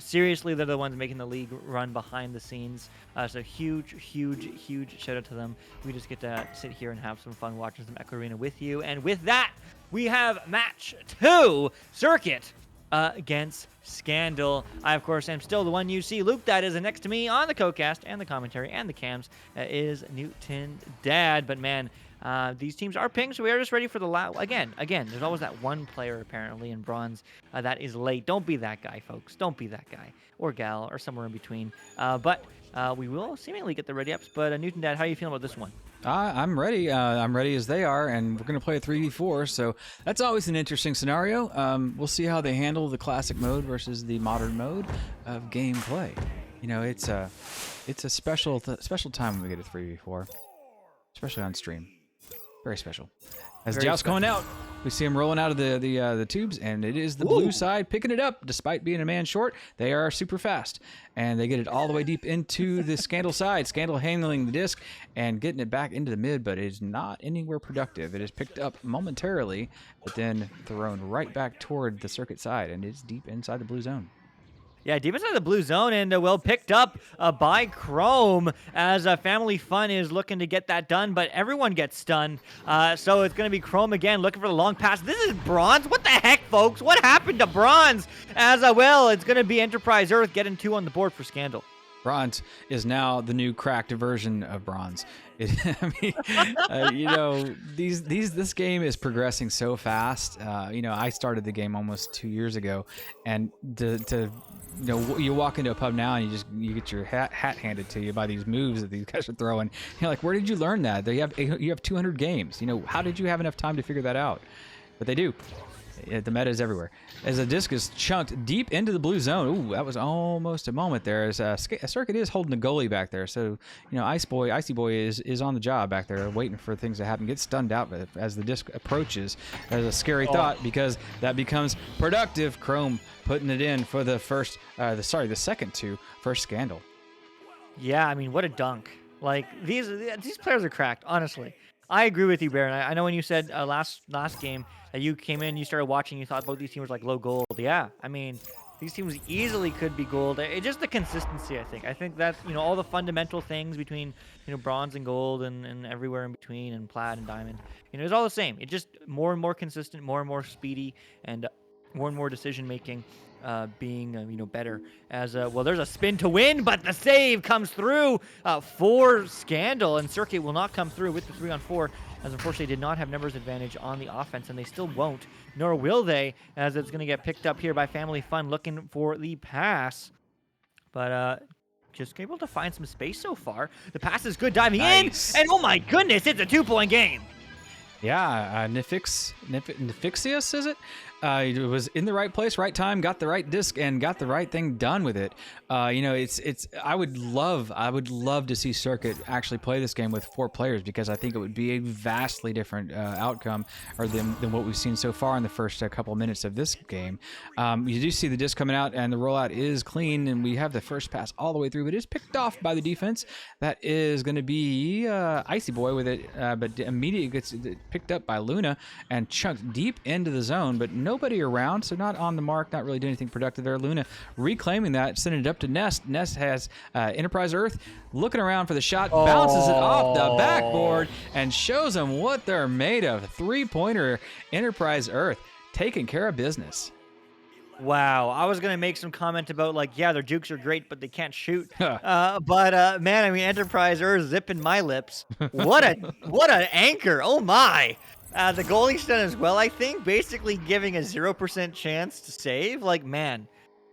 Seriously, they're the ones making the league run behind the scenes. So huge shout out to them. We just get to sit here and have some fun watching some Echo Arena with you. And with that, we have match 2, Circuit against Scandal. I, of course, am still the one you see. Luke, that is next to me on the co-cast and the commentary and the cams, is Newton Dad. But man, these teams are pinged, so we are just ready for the again, there's always that one player apparently in bronze that is late. Don't be that guy, folks. Don't be that guy or gal or somewhere in between. But we will seemingly get the ready ups. But Newton Dad, how are you feeling about this one? I'm ready. I'm ready as they are, and we're going to play a 3v4, so that's always an interesting scenario. We'll see how they handle the classic mode versus the modern mode of gameplay. It's a special time when we get a 3v4, especially on stream. Very special. As Joust coming out, we see him rolling out of the tubes, and it is the blue side picking it up. Despite being a man short, they are super fast, and they get it all the way deep into the Scandal side. Scandal handling the disc and getting it back into the mid, but it is not anywhere productive. It is picked up momentarily, but then thrown right back toward the Circuit side, and it's deep inside the blue zone. Yeah, deep inside the blue zone, and well picked up by Chrome as Family Fun is looking to get that done, but everyone gets stunned. So it's going to be Chrome again looking for the long pass. This is Bronze. What the heck, folks? What happened to Bronze? As well, it's going to be Enterprise Earth getting 2 on the board for Scandal. Bronze is now the new cracked version of Bronze. This game is progressing so fast. I started the game almost 2 years ago, and you walk into a pub now and you get your hat handed to you by these moves that these guys are throwing. You're like, where did you learn that? You have 200 games. How did you have enough time to figure that out? But they do. The meta is everywhere. As the disc is chunked deep into the blue zone. Ooh, that was almost a moment there. As Circuit is holding the goalie back there. So, Icy Boy is on the job back there, waiting for things to happen. Gets stunned out as the disc approaches. There's a scary thought, because that becomes productive. Chrome putting it in for the second 2 for Scandal. Yeah, I mean, what a dunk. Like, these players are cracked, honestly. I agree with you, Baron. I know when you said last game that you came in, you started watching, you thought both these teams were like low gold. Yeah, I mean, these teams easily could be gold. It's just the consistency, I think. I think that, all the fundamental things between, bronze and gold and everywhere in between, and plat and diamond, it's all the same. It's just more and more consistent, more and more speedy, and more and more decision making. Being better as well. There's a spin to win, but the save comes through for Scandal, and Circuit will not come through with the 3-on-4, as unfortunately did not have numbers advantage on the offense, and they still won't, nor will they, as it's going to get picked up here by Family Fun looking for the pass, but just able to find some space so far. The pass is good, diving in, and oh my goodness, it's a 2-point game. Yeah, Nifixius, is it? It was in the right place, right time, got the right disc, and got the right thing done with it. I would love to see Circuit actually play this game with 4 players, because I think it would be a vastly different outcome than what we've seen so far in the first couple of minutes of this game. You do see the disc coming out, and the rollout is clean, and we have the first pass all the way through, but it's picked off by the defense. That is going to be Icy Boy with it, but immediately gets picked up by Luna and chunked deep into the zone, but nobody around, so not on the mark, not really doing anything productive there. Luna reclaiming that, sending it up to Nest. Nest has Enterprise Earth looking around for the shot, bounces it off the backboard, and shows them what they're made of. 3-pointer Enterprise Earth taking care of business. Wow, I was gonna make some comment about like, yeah, their jukes are great, but they can't shoot. But man, I mean, Enterprise zipping my lips. What an anchor! Oh my! The goalie's done as well, I think, basically giving a 0% chance to save. Like, man,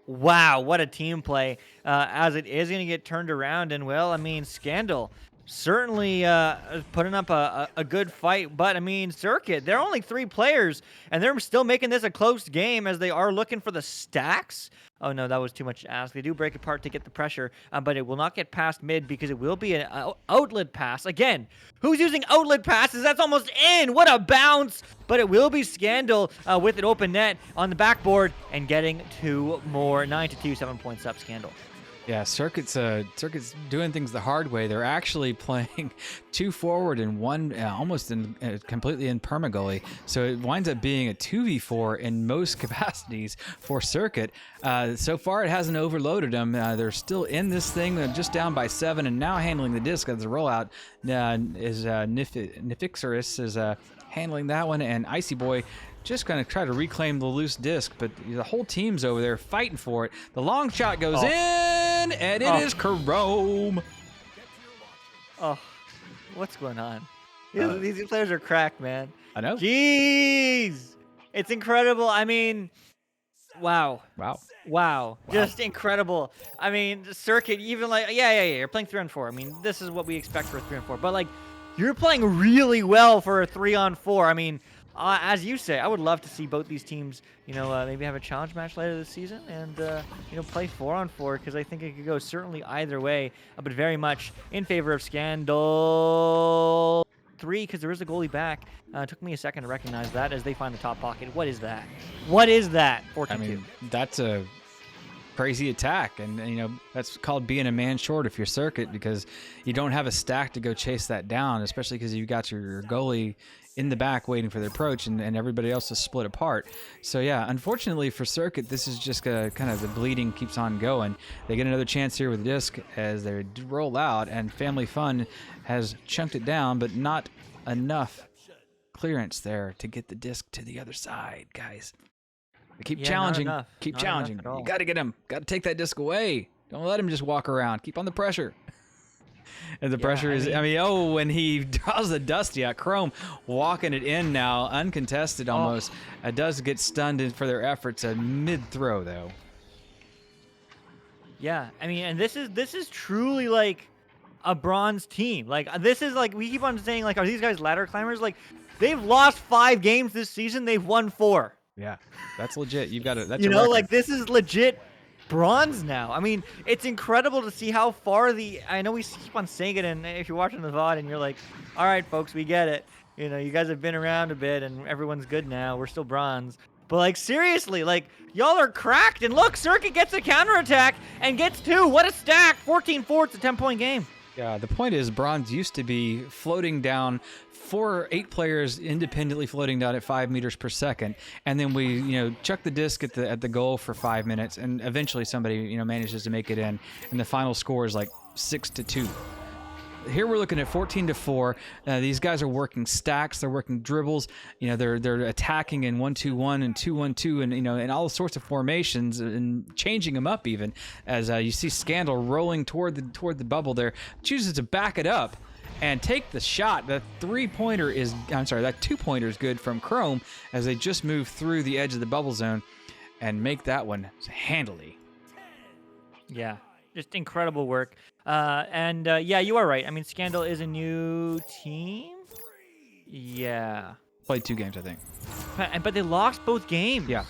wow, what a team play! As it is gonna get turned around, and well, I mean, Scandal certainly putting up a good fight, but I mean, Circuit, they're only 3 players, and they're still making this a close game as they are looking for the stacks. Oh no, that was too much to ask. They do break apart to get the pressure, but it will not get past mid because it will be an outlet pass. Again, who's using outlet passes? That's almost in. What a bounce! But it will be Scandal with an open net on the backboard and getting 2 more. 9-2, 7 points up, Scandal. Yeah, Circuit's doing things the hard way. They're actually playing 2 forward and 1 almost completely in permagoalie. So it winds up being a 2v4 in most capacities for Circuit. So far, it hasn't overloaded them. They're still in this thing, just down by 7, and now handling the disc as a rollout is Nifixerus is handling that one, and Icy Boy just going to try to reclaim the loose disc, but the whole team's over there fighting for it. The long shot goes in, and it is Chrome. Oh, what's going on? These players are cracked, man. I know. Jeez! It's incredible. I mean, wow. Wow. Just incredible. I mean, Circuit, even like, yeah, you're playing 3-on-4. I mean, this is what we expect for a 3-on-4. But, like, you're playing really well for a 3-on-4. I mean, as you say, I would love to see both these teams, maybe have a challenge match later this season and, play 4-on-4 because I think it could go certainly either way, but very much in favor of Scandal 3 because there is a goalie back. It took me a second to recognize that as they find the top pocket. What is that? What is that? 14-2. I mean, that's a crazy attack, and that's called being a man short if you're Circuit because you don't have a stack to go chase that down, especially because you've got your goalie in the back waiting for the approach and everybody else is split apart. So yeah, unfortunately for Circuit, this is just kind of the bleeding keeps on going. They get another chance here with disc as they roll out, and Family Fun has chunked it down, but not enough clearance there to get the disc to the other side, guys. They keep challenging. Keep challenging. You got to get him. Got to take that disc away. Don't let him just walk around. Keep on the pressure. And the pressure is, when he draws the Dusty out, Chrome walking it in now, uncontested almost. It does get stunned for their efforts. A mid-throw, though. Yeah, I mean, and this is truly like a bronze team. Like, this is like, we keep on saying, like, are these guys ladder climbers? Like, they've lost 5 games this season. They've won 4. Yeah, that's legit. You've got it. That's like, this is legit bronze now. I mean, it's incredible to see how far I know we keep on saying it, and if you're watching the VOD and you're like, all right, folks, we get it. You guys have been around a bit and everyone's good now. We're still bronze. But, like, seriously, like, y'all are cracked. And look, Circuit gets a counterattack and gets 2. What a stack. 14-4. It's a 10-point game. Yeah, the point is bronze used to be floating down 8 players independently floating down at 5 meters per second, and then we chuck the disc at the goal for 5 minutes, and eventually somebody manages to make it in, and the final score is like 6-2. Here we're looking at 14-4. These guys are working stacks, they're working dribbles, they're attacking in 1-2-1 and 2-1-2, and and all sorts of formations and changing them up even as you see Scandal rolling toward the bubble there, chooses to back it up and take the shot. That 2-pointer is good from Chrome as they just move through the edge of the bubble zone and make that one handily. Yeah, just incredible work. Yeah, you are right. I mean, Scandal is a new team. Yeah. Played 2 games, I think. But they lost both games. Yeah.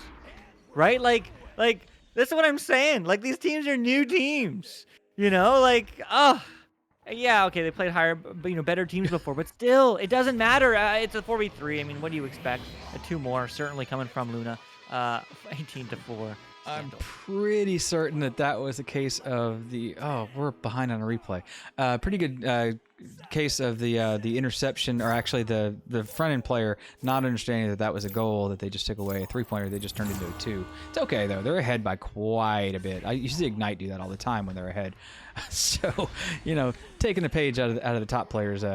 Right? Like that's what I'm saying. Like, these teams are new teams. Yeah, okay, they played higher, better teams before, but still, it doesn't matter. It's a 4v3. I mean, what do you expect? 2 more, certainly coming from Luna. 18-4. I'm pretty certain that was a case of we're behind on a replay. Pretty good case of the interception, or actually the front end player not understanding that was a goal that they just took away. A 3-pointer they just turned into a 2. It's okay though. They're ahead by quite a bit. You see Ignite do that all the time when they're ahead. So taking a page out of the top players'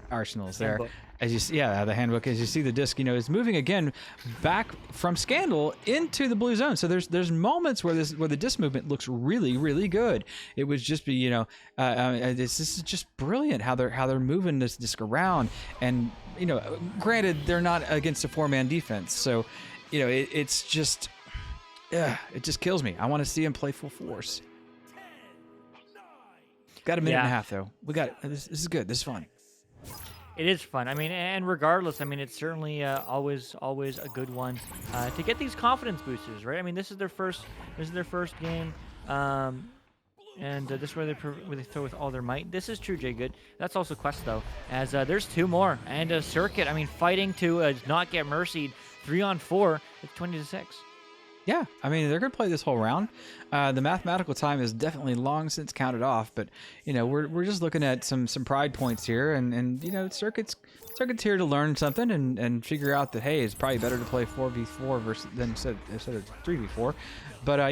arsenals there. as you see, yeah, the handbook, as you see the disc, is moving again back from Scandal into the blue zone. So there's moments where the disc movement looks really, really good. It would just be, this is just brilliant how they're moving this disc around. And granted, they're not against a 4-man defense, so it's just, it just kills me. I want to see him play full force. Got a minute and a half though. We got this is good. This is fun. It is fun. I mean, and regardless, I mean, it's certainly always a good one to get these confidence boosters, right? I mean, this is their first game, and this is where they throw with all their might. This is true, Jay Good. That's also Quest though, as there's 2 more, and Circuit. I mean, fighting to not get mercied, 3-on-4. It's 20-6. Yeah, I mean, they're going to play this whole round. The mathematical time is definitely long since counted off, but we're just looking at some pride points here, and Circuit's here to learn something and figure out that, hey, it's probably better to play 4v4 instead of 3v4. But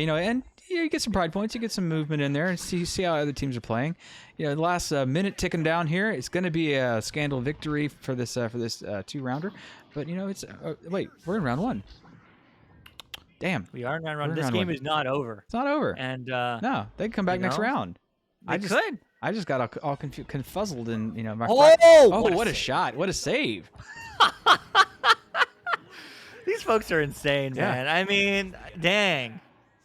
you get some pride points, you get some movement in there, and see how other teams are playing. The last minute ticking down here. It's going to be a Scandal victory for this 2-rounder, but it's wait, we're in round 1. Damn. We are in round 1. This game is not over. It's not over. And no, they can come back next round. I just got all confuzzled and my what a shot. What a save. These folks are insane, man. I mean, dang.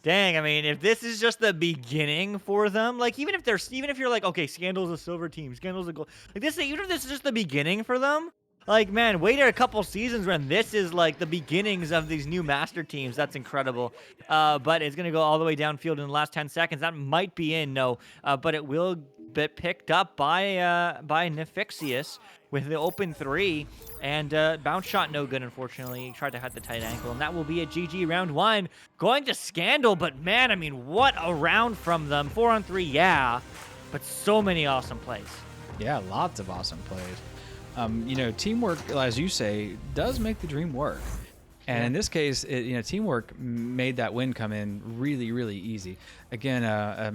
I mean, if this is just the beginning for them, like even if you're like, okay, Scandal's a silver team, Scandal's a gold, like this, even if this is just the beginning for them, like, man, wait a couple seasons when this is like the beginnings of these new master teams. That's incredible. But it's going to go all the way downfield in the last 10 seconds. That might be in, but it will be picked up by Nefixius with the open 3. And bounce shot no good, unfortunately. He tried to hit the tight ankle. And that will be a GG round 1. Going to Scandal, but man, I mean, what a round from them. 4-on-3, yeah. But so many awesome plays. Yeah, lots of awesome plays. Teamwork, as you say, does make the dream work. And in this case, teamwork made that win come in really, really easy. Again,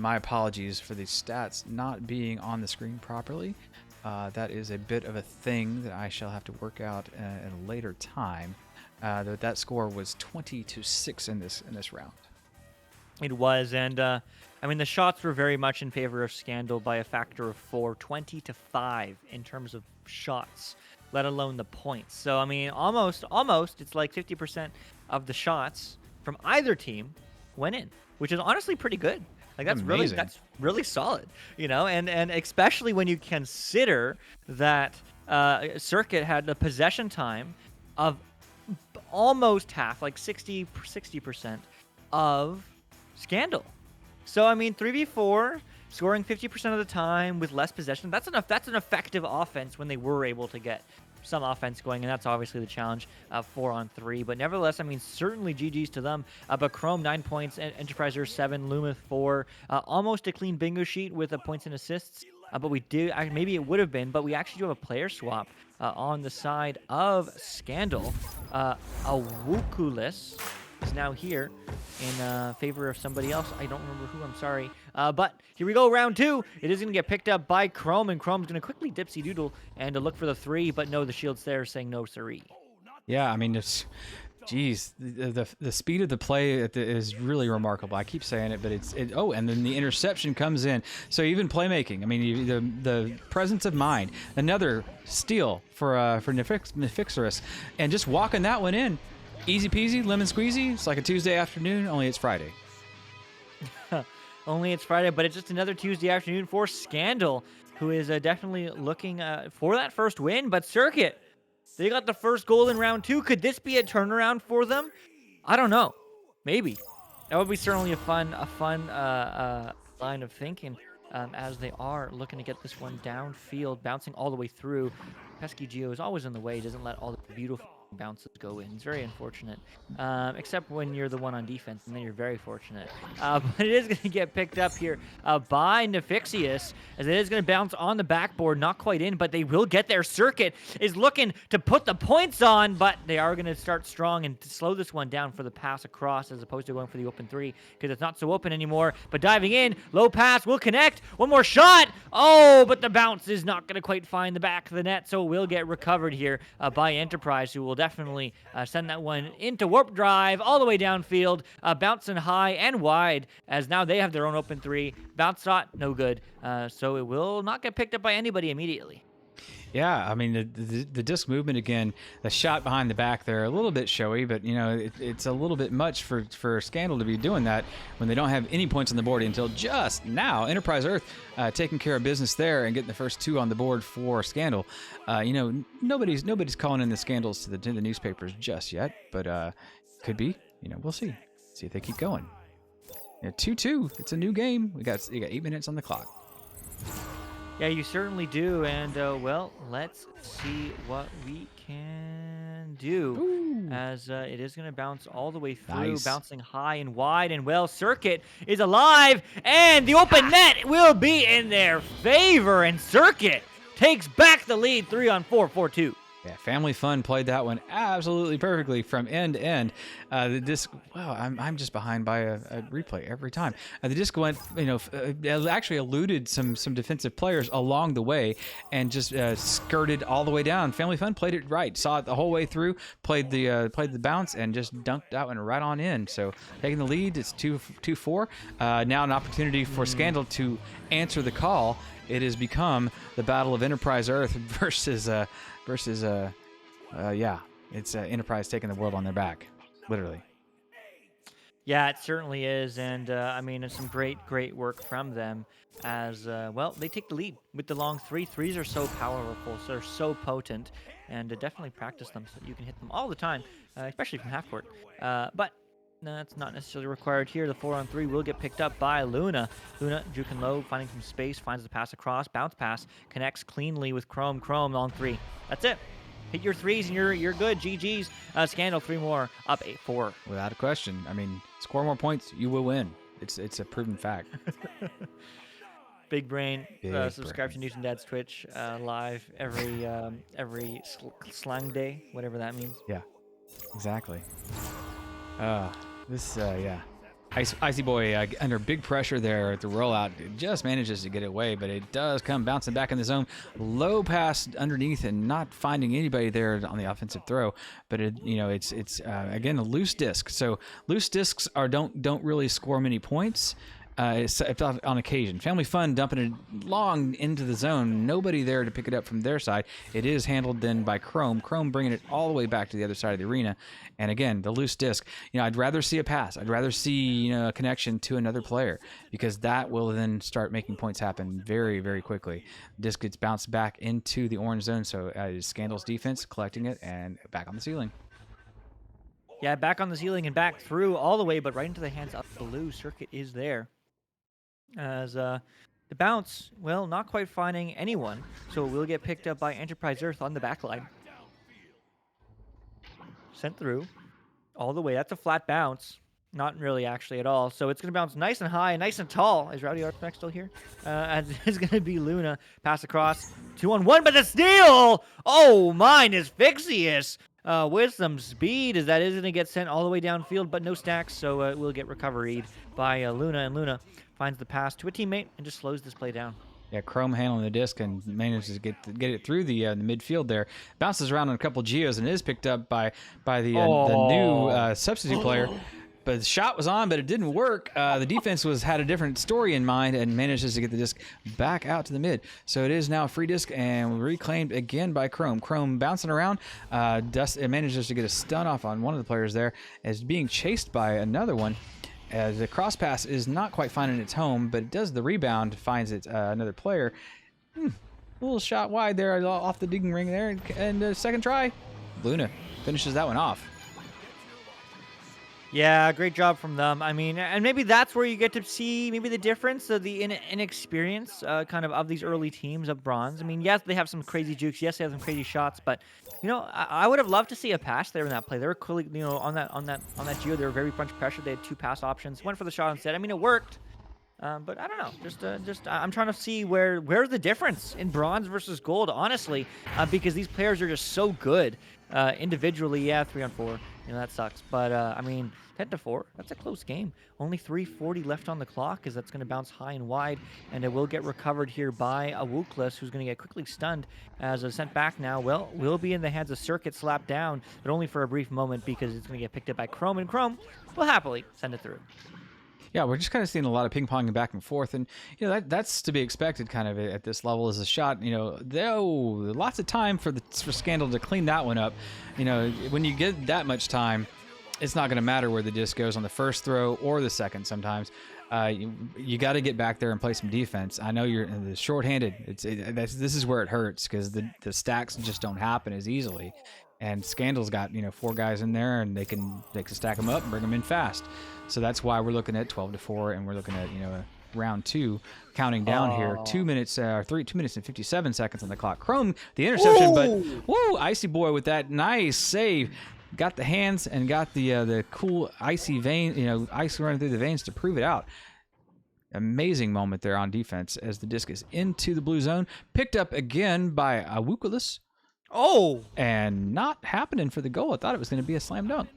my apologies for the stats not being on the screen properly. That is a bit of a thing that I shall have to work out at a later time. That score was 20-6 in this round. It was, and I mean, the shots were very much in favor of Scandal by a factor of 4, 20-5 in terms of shots, let alone the points. So, I mean, almost, it's like 50% of the shots from either team went in, which is honestly pretty good. Like, that's really solid, and especially when you consider that Circuit had a possession time of almost half, like 60% of Scandal. So, I mean, 3v4, scoring 50% of the time with less possession, that's an effective offense when they were able to get some offense going, and that's obviously the challenge 4-on-3. But nevertheless, I mean, certainly GG's to them. But Chrome 9 points, Enterpriser 7, Lumith 4, almost a clean bingo sheet with points and assists. But we do, maybe it would have been, but we actually do have a player swap on the side of Scandal. Awukulis is now here in favor of somebody else. I don't remember who, I'm sorry. But here we go, round 2. It is going to get picked up by Chrome, and Chrome's going to quickly dipsy doodle and look for the 3, but no, the shield's there saying no siree. Yeah, I mean, it's, geez, the speed of the play is really remarkable. I keep saying it, but and then the interception comes in. So even playmaking, I mean, the presence of mind, another steal for Nefixorus, and just walking that one in. Easy peasy, lemon squeezy. It's like a Tuesday afternoon, only it's Friday. Only it's Friday, but it's just another Tuesday afternoon for Scandal, who is definitely looking for that first win. But Circuit, they got the first goal in round 2. Could this be a turnaround for them? I don't know. Maybe. That would be certainly a fun line of thinking as they are looking to get this one downfield, bouncing all the way through. Pesky Geo is always in the way. Doesn't let all the beautiful bounces go in. It's very unfortunate, except when you're the one on defense, and then you're very fortunate. But it is going to get picked up here by Nefixius, as it is going to bounce on the backboard, not quite in, but they will get there. Circuit is looking to put the points on, but they are going to start strong and slow this one down for the pass across, as opposed to going for the open three, because it's not so open anymore. But diving in, low pass will connect. One more shot. Oh, but the bounce is not going to quite find the back of the net, so it will get recovered here by Enterprise, who will definitely send that one into warp drive all the way downfield, bouncing high and wide, as now they have their own open three. Bounce shot, no good. So it will not get picked up by anybody immediately. Yeah, I mean, the disc movement again, the shot behind the back there, a little bit showy, but, you know, it's a little bit much for Scandal to be doing that when they don't have any points on the board until just now. Enterprise Earth taking care of business there and getting the first 2 on the board for Scandal. You know, nobody's calling in the Scandals to the newspapers just yet, but could be. You know, we'll see. See if they keep going. Yeah, 2-2. It's a new game. You got 8 minutes on the clock. Yeah, you certainly do, and well, let's see what we can do. Ooh. As it is going to bounce all the way through, Nice. bouncing high and wide, and well, Circuit is alive, and the open net will be in their favor, and Circuit takes back the lead 3-on-4, 4-2. Yeah, Family Fun played that one absolutely perfectly from end to end. The disc, wow, I'm just behind by a replay every time. The disc went, you know, actually eluded some defensive players along the way and just skirted all the way down. Family Fun played it right, saw it the whole way through, played the bounce, and just dunked that one right on in. So taking the lead, it's 2-4. Now an opportunity for Scandal to answer the call. It has become the Battle of Enterprise Earth versus yeah, it's Enterprise taking the world on their back, literally. Yeah, it certainly is, and I mean, it's some great work from them as, well, they take the lead with the long three. Threes are so powerful, so they're so potent, and definitely practice them so that you can hit them all the time, especially from half court. But that's not necessarily required here. The 4-on-3 will get picked up by Luna. Luna juking low, finding some space, finds the pass across, bounce pass, connects cleanly with Chrome. Chrome on 3. That's it. Hit your threes and you're good. GG's. Scandal 3 more, up 8-4. Without a question. I mean, score more points, you will win. It's a proven fact. Big brain. Big Subscribe to Newton Dad's Twitch live every slang day, whatever that means. Yeah, exactly. Yeah. Icy Boy under big pressure there at the rollout. It just manages to get it away, but it does come bouncing back in the zone. Low pass underneath and not finding anybody there on the offensive throw. But it's again a loose disc. So loose discs don't really score many points. Except on occasion. Family Fun dumping it long into the zone. Nobody there to pick it up from their side. It is handled then by Chrome. Chrome bringing it all the way back to the other side of the arena. And again, the loose disc. I'd rather see a pass. I'd rather see a connection to another player because that will then start making points happen very, very quickly. Disc gets bounced back into the orange zone. So Scandal's defense collecting it and back on the ceiling. Yeah, back on the ceiling and back through all the way, but right into the hands of blue. Circuit is there. As the bounce, well, not quite finding anyone, so it will get picked up by Enterprise Earth on the back line. Sent through all the way. That's a flat bounce. Not really, actually, at all. So it's going to bounce nice and high, nice and tall. Is Rowdy Artifact still here? As it's going to be Luna. Pass across. 2-on-1, but the steal! Oh, mine is Fixius. With some speed, as that is going to get sent all the way downfield, but no stacks, so it will get recovered by Luna, and Luna finds the pass to a teammate and just slows this play down. Yeah, Chrome handling the disc and manages to get it through the midfield there. Bounces around on a couple geos and is picked up by the new substitute player. But the shot was on, but it didn't work. The defense had a different story in mind and manages to get the disc back out to the mid. So it is now a free disc and reclaimed again by Chrome. Chrome bouncing around. It manages to get a stun off on one of the players there as being chased by another one. The cross pass is not quite finding its home, but it does the rebound, finds it another player. A little shot wide there off the digging ring there. And second try, Luna finishes that one off. Yeah, great job from them. I mean, and maybe that's where you get to see maybe the difference of the inexperience kind of these early teams of bronze. I mean, yes, they have some crazy jukes. Yes, they have some crazy shots, but I would have loved to see a pass there in that play. They were clearly, on that geo, they were very bunch pressure. They had two pass options. Went for the shot instead. I mean, it worked. But I don't know. I'm trying to see where's the difference in bronze versus gold, honestly, because these players are just so good individually. Yeah, 3-on-4, that sucks. But I mean, 10-4, that's a close game. Only 3:40 left on the clock, as that's going to bounce high and wide, and it will get recovered here by a Wookless, who's going to get quickly stunned as a sent back now. Well, will be in the hands of Circuit, slapped down, but only for a brief moment because it's going to get picked up by Chrome, and Chrome will happily send it through. Yeah, we're just kind of seeing a lot of ping-ponging back and forth, and that's to be expected kind of at this level as a shot. Though lots of time for Scandal to clean that one up. When you get that much time, it's not going to matter where the disc goes on the first throw or the second. Sometimes you got to get back there and play some defense. I know you're shorthanded. This is where it hurts because the stacks just don't happen as easily. And Scandal's got 4 guys in there, and they can stack them up and bring them in fast. So that's why we're looking at 12-4, and we're looking at round 2, counting down here. 2 minutes, 2 minutes and 57 seconds on the clock. Chrome the interception, but whoa, Icy Boy with that nice save. Got the hands and got the cool icy vein, ice running through the veins to prove it out. Amazing moment there on defense as the disc is into the blue zone, picked up again by Awukulus. Oh! And not happening for the goal. I thought it was going to be a slam dunk.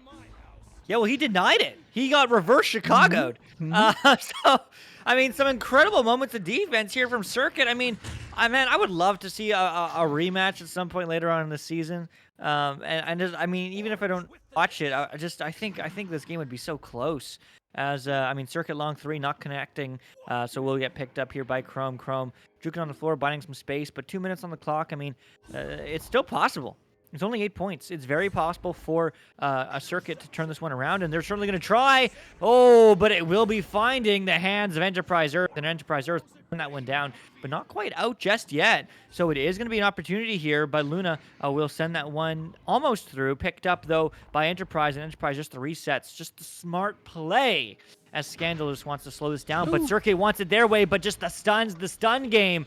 Yeah, well, he denied it. He got reverse Chicago'd. So, I mean, some incredible moments of defense here from Circuit. I mean, I would love to see a rematch at some point later on in the season. Even if I don't watch it, I think this game would be so close. As Circuit long 3 not connecting, so we'll get picked up here by Chrome. Chrome juking on the floor, binding some space, but 2 minutes on the clock. I mean, it's still possible. It's only 8 points. It's very possible for a Circuit to turn this one around, and they're certainly going to try. Oh, but it will be finding the hands of Enterprise Earth, and Enterprise Earth putting that one down, but not quite out just yet. So it is going to be an opportunity here, but Luna will send that one almost through, picked up, though, by Enterprise, and Enterprise just the resets. Just a smart play, as Scandal just wants to slow this down, but Circuit wants it their way, but just the stun game.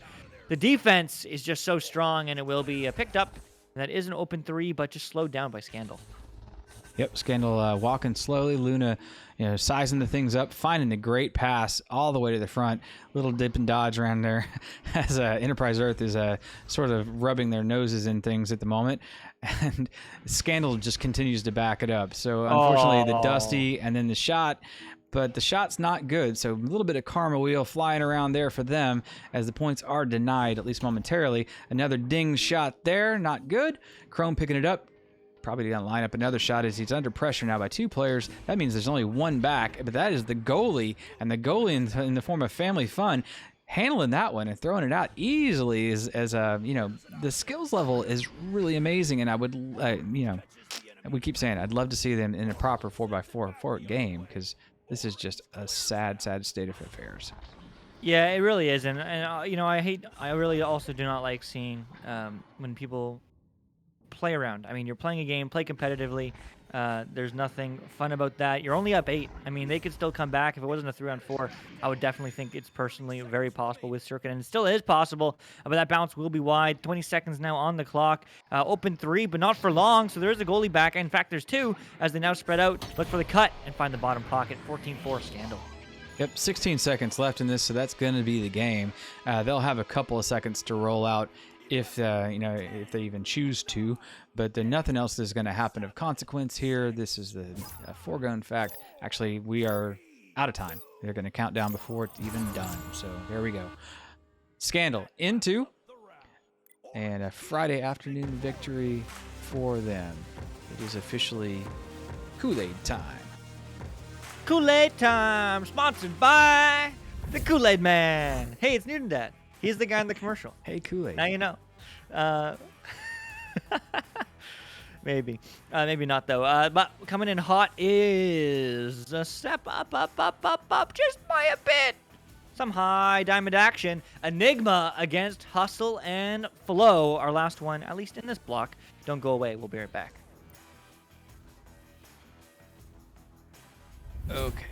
The defense is just so strong, and it will be picked up. That is an open 3, but just slowed down by Scandal. Yep, Scandal walking slowly. Luna, sizing the things up, finding the great pass all the way to the front. Little dip and dodge around there as Enterprise Earth is sort of rubbing their noses in things at the moment. And Scandal just continues to back it up. So, unfortunately, the Dusty and then the shot. But the shot's not good, so a little bit of karma wheel flying around there for them as the points are denied, at least momentarily. Another ding shot there, not good. Chrome picking it up. Probably going to line up another shot as he's under pressure now by 2 players. That means there's only 1 back, but that is the goalie, and the goalie in the form of Family Fun handling that one and throwing it out easily the skills level is really amazing, and I would, we keep saying I'd love to see them in a proper 4x4 game because this is just a sad state of affairs. Yeah, it really is, and I really also do not like seeing when people play around. I mean, you're playing a game, play competitively. There's nothing fun about that. You're only up 8. I mean, they could still come back. If it wasn't a 3-on-4, I would definitely think it's personally very possible with Circuit, and it still is possible, but that bounce will be wide. 20 seconds now on the clock. Open 3, but not for long, so there's a goalie back. In fact, there's 2 as they now spread out, look for the cut, and find the bottom pocket. 14-4 Scandal. Yep, 16 seconds left in this, so that's going to be the game. They'll have a couple of seconds to roll out if they even choose to, but nothing else is going to happen of consequence here. This is a foregone fact. Actually, we are out of time. They're going to count down before it's even done. So there we go. Scandal into, and a Friday afternoon victory for them. It is officially Kool-Aid time. Kool-Aid time, sponsored by the Kool-Aid Man. Hey, it's Newton Dad. He's the guy in the commercial. Hey, Kool-Aid. Now you know. Maybe. Maybe not, though. But coming in hot is a step up, just by a bit. Some high diamond action. Enigma against Hustle and Flow. Our last one, at least in this block. Don't go away. We'll be right back. Okay.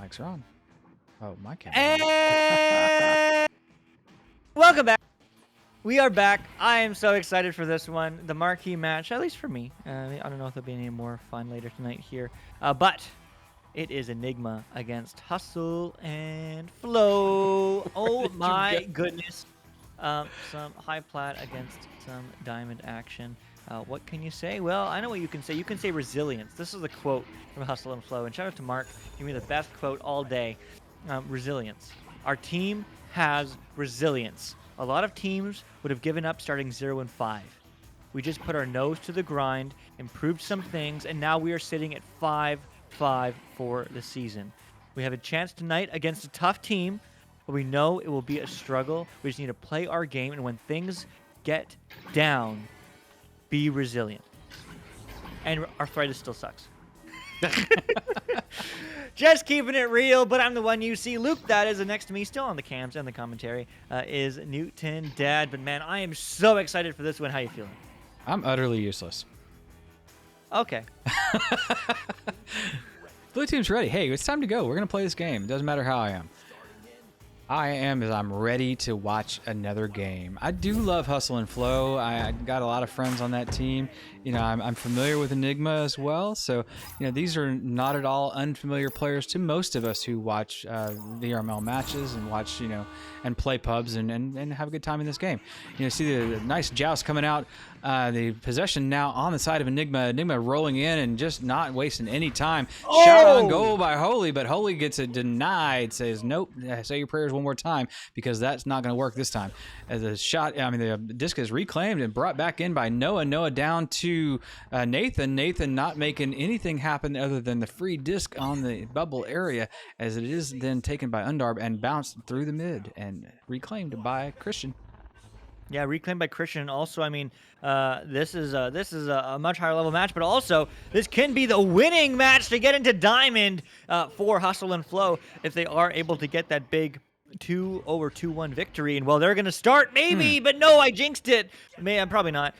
Mics are on. Oh, my camera. And welcome back. We are back. I am so excited for this one. The marquee match, at least for me. I don't know if there'll be any more fun later tonight here. But it is Enigma against Hustle and Flow. Oh my goodness. Some high plat against some diamond action. What can you say? Well, I know what you can say. You can say resilience. This is a quote from Hustle and Flow. And shout out to Mark. Give me the best quote all day. Resilience. Our team has resilience. A lot of teams would have given up starting 0-5. We just put our nose to the grind, improved some things, and now we are sitting at 5-5 for the season. We have a chance tonight against a tough team, but we know it will be a struggle. We just need to play our game, and when things get down, be resilient. And arthritis still sucks. Just keeping it real, but I'm the one you see. Luke, that is next to me, still on the cams and the commentary, is Newton Dad. But man, I am so excited for this one. How you feeling? I'm utterly useless. Okay. Blue team's ready. Hey, it's time to go. We're going to play this game. It doesn't matter how I am. I'm ready to watch another game. I do love Hustle and Flow. I got a lot of friends on that team. You know, I'm familiar with Enigma as well. So, you know, these are not at all unfamiliar players to most of us who watch VRML matches and watch, you know, and play pubs and have a good time in this game. You know, see the nice joust coming out. The possession now on the side of Enigma. Enigma rolling in and just not wasting any time. Oh! Shot on goal by Holy, but Holy gets it denied. Says, nope, say your prayers one more time because that's not going to work this time. As the shot, I mean, the disc is reclaimed and brought back in by Noah. Noah down to Nathan. Nathan not making anything happen other than the free disc on the bubble area, as it is then taken by Undarb and bounced through the mid and reclaimed by Christian. Yeah, reclaimed by Christian. Also, I mean, this is a much higher level match, but also this can be the winning match to get into Diamond for Hustle and Flow if they are able to get that big 2-2-1 victory. And well, they're going to start maybe, but no, I jinxed it. I'm probably not,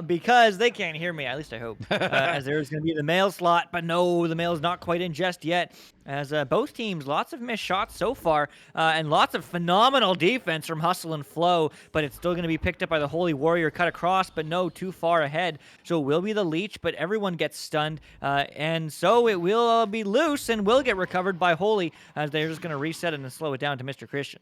because they can't hear me. At least I hope. As there's going to be the mail slot, but no, the mail's not quite in just yet. As both teams, lots of missed shots so far, and lots of phenomenal defense from Hustle and Flow, but it's still going to be picked up by the Holy Warrior, cut across, but no, too far ahead. So it will be the Leech, but everyone gets stunned, and so it will be loose and will get recovered by Holy, as they're just going to reset it and slow it down to Mr. Christian.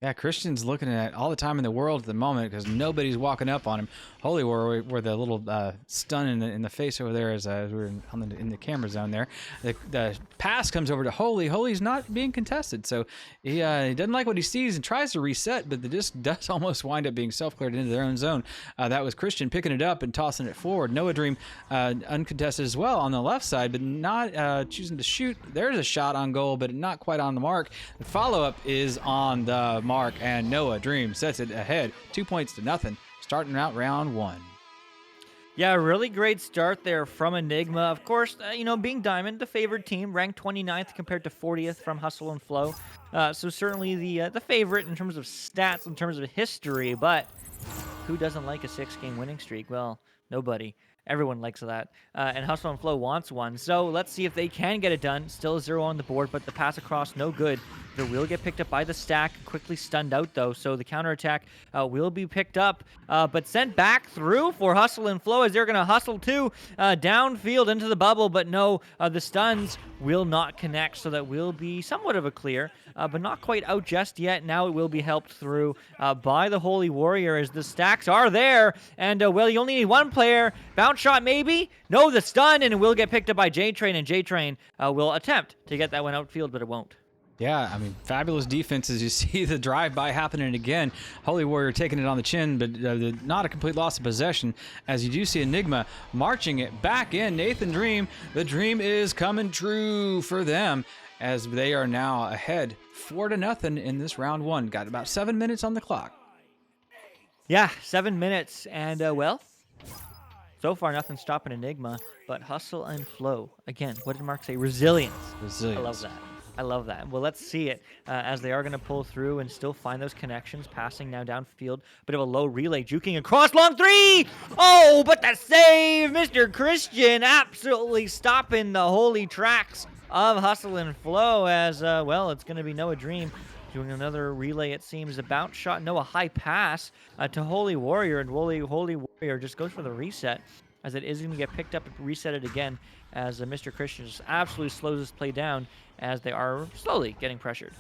Yeah, Christian's looking at all the time in the world at the moment because nobody's walking up on him. Holy War, where the little stun in the face over there as we're in the camera zone there. The pass comes over to Holy. Holy's not being contested, so he doesn't like what he sees and tries to reset, but the disc does almost wind up being self-cleared into their own zone. That was Christian picking it up and tossing it forward. Noah Dream uncontested as well on the left side, but not choosing to shoot. There's a shot on goal, but not quite on the mark. The follow-up is on the mark, and Noah Dream sets it ahead 2-0, starting out round one. Yeah, really great start there from Enigma. Of course, you know, being Diamond, the favored team, ranked 29th compared to 40th from Hustle and Flow. So certainly the favorite in terms of stats, in terms of history, but who doesn't like a 6-game winning streak? Well, nobody. Everyone likes that. And Hustle and Flow wants one. So let's see if they can get it done. Still a 0 on the board, but the pass across, no good. The will get picked up by the stack, quickly stunned out though. So the counterattack will be picked up, but sent back through for Hustle and Flow as they're going to hustle too downfield into the bubble. But no, the stuns will not connect. So that will be somewhat of a clear, but not quite out just yet. Now it will be helped through by the Holy Warrior as the stacks are there. And well, you only need one player. Bounce shot maybe? No, the stun, and it will get picked up by J-Train, and J-Train will attempt to get that one outfield, but it won't. Yeah, I mean, fabulous defense as you see the drive-by happening again. Holy Warrior taking it on the chin, but not a complete loss of possession, as you do see Enigma marching it back in. Nathan Dream, the dream is coming true for them, as they are now ahead 4-0 in this round one. Got about 7 minutes on the clock. Yeah, 7 minutes, and well, so far nothing stopping Enigma, but Hustle and Flow. Again, what did Mark say? Resilience. Resilience. I love that. I love that. Well, let's see it as they are going to pull through and still find those connections. Passing now downfield. Bit of a low relay. Juking across. Long three! Oh, but the save! Mr. Christian absolutely stopping the holy tracks of Hustle and Flow as, well, it's going to be Noah Dream doing another relay, it seems. A bounce shot, Noah high pass to Holy Warrior, and Holy Warrior just goes for the reset as it is going to get picked up and reset it again as Mr. Christian just absolutely slows this play down as they are slowly getting pressured.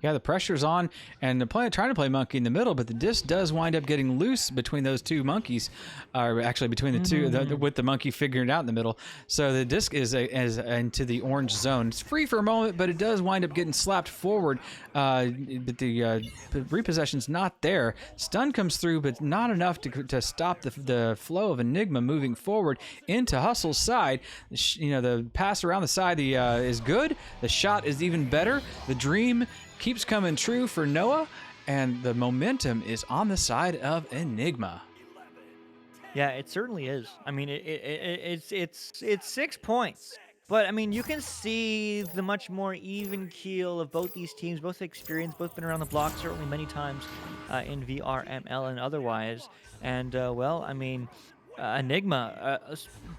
Yeah, the pressure's on, and the trying to play monkey in the middle, but the disc does wind up getting loose between those two monkeys, or actually between the two, with the monkey figuring it out in the middle. So the disc is into the orange zone. It's free for a moment, but it does wind up getting slapped forward. But the repossession's not there. Stun comes through, but not enough to stop the flow of Enigma moving forward into Hustle's side. The pass around the side is good. The shot is even better. The dream keeps coming true for Noah, and the momentum is on the side of Enigma. Yeah, it certainly is. I mean, it's 6 points, but I mean, you can see the much more even keel of both these teams, both experienced, both been around the block certainly many times in VRML and otherwise. And well, I mean, Enigma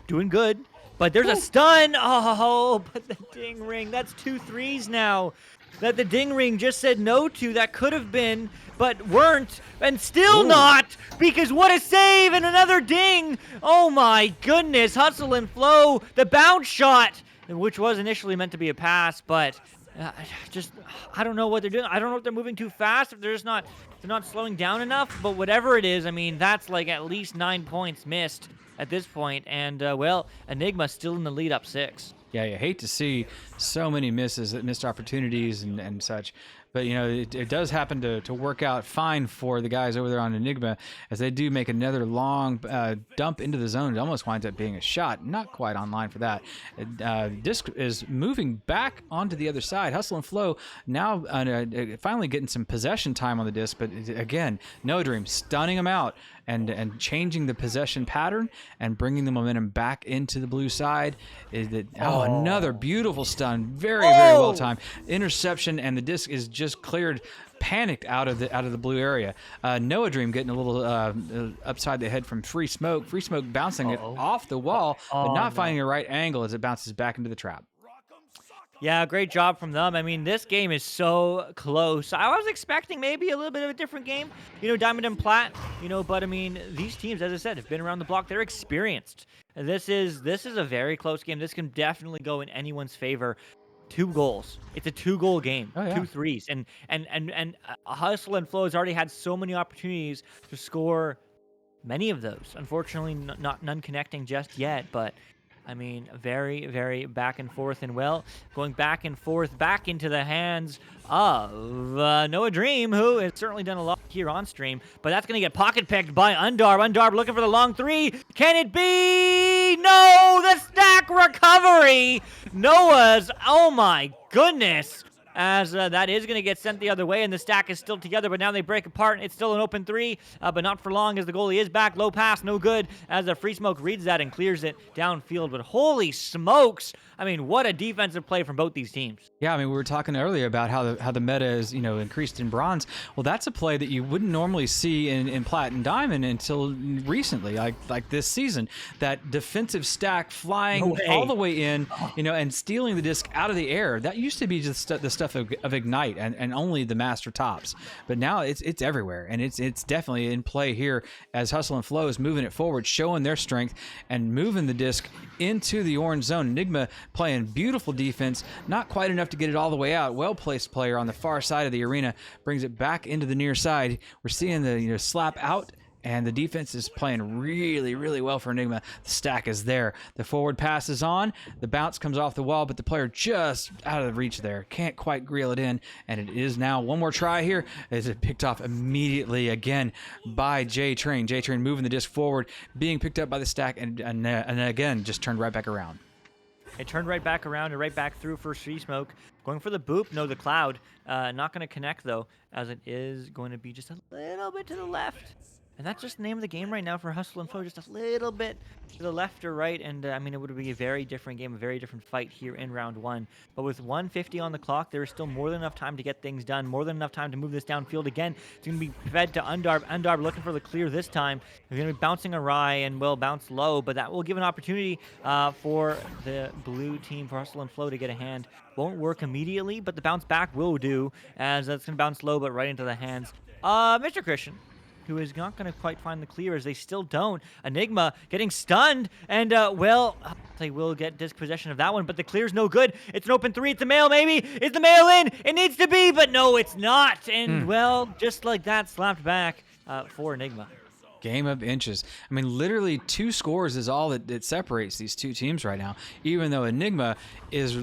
doing good. But there's a stun. Oh, but the ding ring. That's 2 threes now that the ding ring just said no to. That could have been, but weren't, and still not, because what a save and another ding. Oh my goodness. Hustle and Flow, the bounce shot, which was initially meant to be a pass, but I don't know what they're doing. I don't know if they're moving too fast, if they're not slowing down enough, but whatever it is, I mean, that's like at least 9 points missed at this point, and well, Enigma still in the lead up 6. Yeah, you hate to see so many missed opportunities and such. But, it does happen to work out fine for the guys over there on Enigma, as they do make another long dump into the zone. It almost winds up being a shot. Not quite online for that. Disc is moving back onto the other side. Hustle and Flow now finally getting some possession time on the disc. But again, No Dream stunning them out and changing the possession pattern and bringing the momentum back into the blue side. Another beautiful stun. Very, very well timed. Interception, and the disc is just cleared, panicked out of the blue area. Noah Dream getting a little upside the head from Free Smoke. Free Smoke bouncing it off the wall, but not finding the right angle as it bounces back into the trap. Yeah, great job from them. I mean, this game is so close. I was expecting maybe a little bit of a different game, Diamond and Plat, but I mean, these teams, as I said, have been around the block. They're experienced. This is a very close game. This can definitely go in anyone's favor. 2 goals. It's a 2-goal game. 2 threes. And Hustle and Flow has already had so many opportunities to score many of those. Unfortunately, none connecting just yet, but I mean, very, very back and forth, and well, going back and forth, back into the hands of Noah Dream, who has certainly done a lot here on stream, but that's going to get pocket picked by Undarb. Undarb looking for the long 3. Can it be? No, the stack recovery. Noah's, oh my goodness. As that is going to get sent the other way, and the stack is still together, but now they break apart. It's still an open 3, but not for long as the goalie is back. Low pass, no good, as the Free Smoke reads that and clears it downfield. But holy smokes, I mean, what a defensive play from both these teams. Yeah, I mean, we were talking earlier about how the meta is, increased in bronze. Well, that's a play that you wouldn't normally see in Plat and Diamond until recently, like this season. That defensive stack flying all the way in, and stealing the disc out of the air. That used to be just the stuff of Ignite and only the Master Tops. But now it's everywhere, and it's definitely in play here as Hustle and Flow is moving it forward, showing their strength and moving the disc into the orange zone. Enigma playing beautiful defense, not quite enough to get it all the way out. Well-placed player on the far side of the arena brings it back into the near side. We're seeing the slap out, and the defense is playing really, really well for Enigma. The stack is there. The forward pass is on. The bounce comes off the wall, but the player just out of reach there. Can't quite reel it in, and it is now one more try here. As it picked off immediately again by J-Train. J-Train moving the disc forward, being picked up by the stack, and again just turned right back around. It turned right back around and right back through for Free Smoke. Going for the boop. No, the cloud. Not going to connect, though, as it is going to be just a little bit to the left. And that's just the name of the game right now for Hustle and Flow, just a little bit to the left or right. And I mean, it would be a very different game, a very different fight here in round one. But with 150 on the clock, there is still more than enough time to get things done, more than enough time to move this downfield again. It's going to be fed to Undarb. Undarb looking for the clear this time. They're going to be bouncing awry and will bounce low, but that will give an opportunity for the blue team, for Hustle and Flow, to get a hand. Won't work immediately, but the bounce back will do, as that's going to bounce low, but right into the hands. Mr. Christian, who is not going to quite find the clear, as they still don't. Enigma getting stunned, and well, they will get disc possession of that one, but the clear's no good. It's an open 3. It's a mail, maybe. Is the mail in? It needs to be, but no, it's not. And well, just like that, slapped back for Enigma. Game of inches. I mean, literally 2 scores is all that separates these two teams right now. Even though Enigma is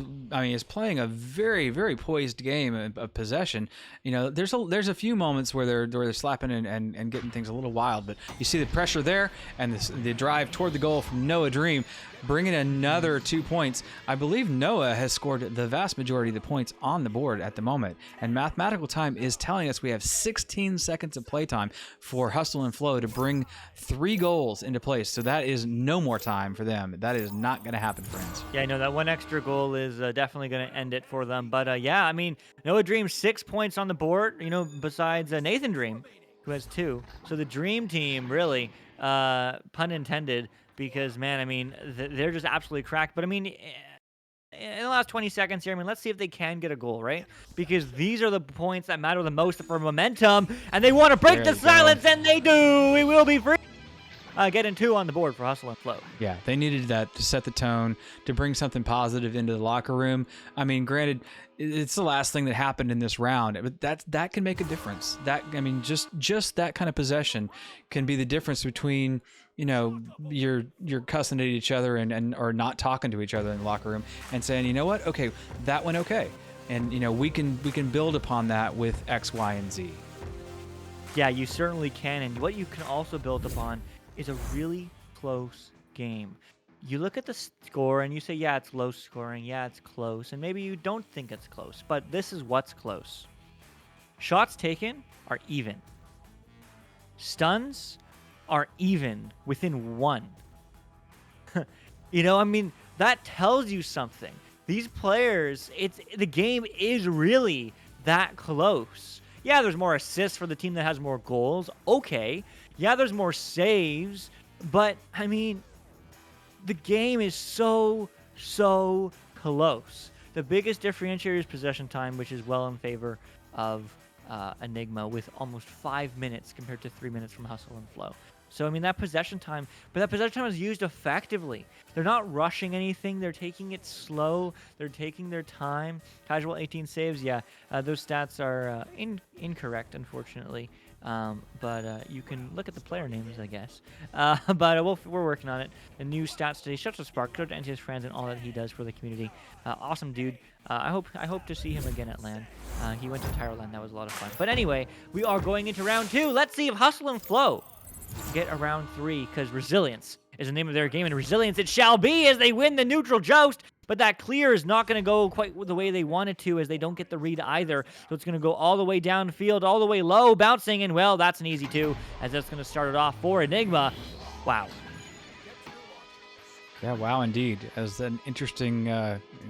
playing a very, very poised game of possession. You know, there's a few moments where they're slapping and getting things a little wild, but you see the pressure there and the drive toward the goal from Noah Dream, bringing another 2 points. I believe Noah has scored the vast majority of the points on the board at the moment, and mathematical time is telling us we have 16 seconds of playtime for Hustle and Flow to bring 3 goals into place. So that is no more time for them. That is not going to happen, friends. Yeah, I know that one extra goal is definitely going to end it for them. But yeah, I mean, Noah Dream 6 points on the board, you know, besides Nathan Dream, who has 2. So the Dream team, really, pun intended, because, man, I mean, they're just absolutely cracked. But, I mean, in the last 20 seconds here, I mean, let's see if they can get a goal, right? Because these are the points that matter the most for momentum, and they want to break the silence, and they do! It will be free! Getting 2 on the board for Hustle and Flow. Yeah, they needed that to set the tone, to bring something positive into the locker room. I mean, granted, it's the last thing that happened in this round, but that can make a difference. That, I mean, just that kind of possession can be the difference between, you know, you're cussing at each other and or not talking to each other in the locker room and saying, you know what, okay, that went okay, and you know we can build upon that with X, Y, and Z. Yeah, you certainly can, and what you can also build upon is a really close game. You look at the score and you say, yeah, it's low scoring, yeah, it's close, and maybe you don't think it's close, but this is what's close. Shots taken are even. Stuns are even within 1. You know, I mean, that tells you something. These players, the game is really that close. Yeah, there's more assists for the team that has more goals. Okay. Yeah, there's more saves, but I mean, the game is so close. The biggest differentiator is possession time, which is well in favor of Enigma, with almost 5 minutes compared to 3 minutes from Hustle and Flow. So, I mean, that possession time, but that possession time is used effectively. They're not rushing anything. They're taking it slow. They're taking their time. Casual 18 saves, yeah, those stats are incorrect, unfortunately. But you can look at the player names, I guess. But we're working on it. The new stats today. Shouts to Spark, shout out to his friends and all that he does for the community. Awesome dude. I hope to see him again at LAN. He went to Thailand. That was a lot of fun. But anyway, we are going into round 2. Let's see if Hustle and Flow get a round 3, because resilience is the name of their game, and resilience it shall be as they win the neutral joust. But that clear is not going to go quite the way they want it to, as they don't get the read either. So it's going to go all the way downfield, all the way low, bouncing, and well, that's an easy 2, as that's going to start it off for Enigma. Wow. Yeah, wow, indeed. As an interesting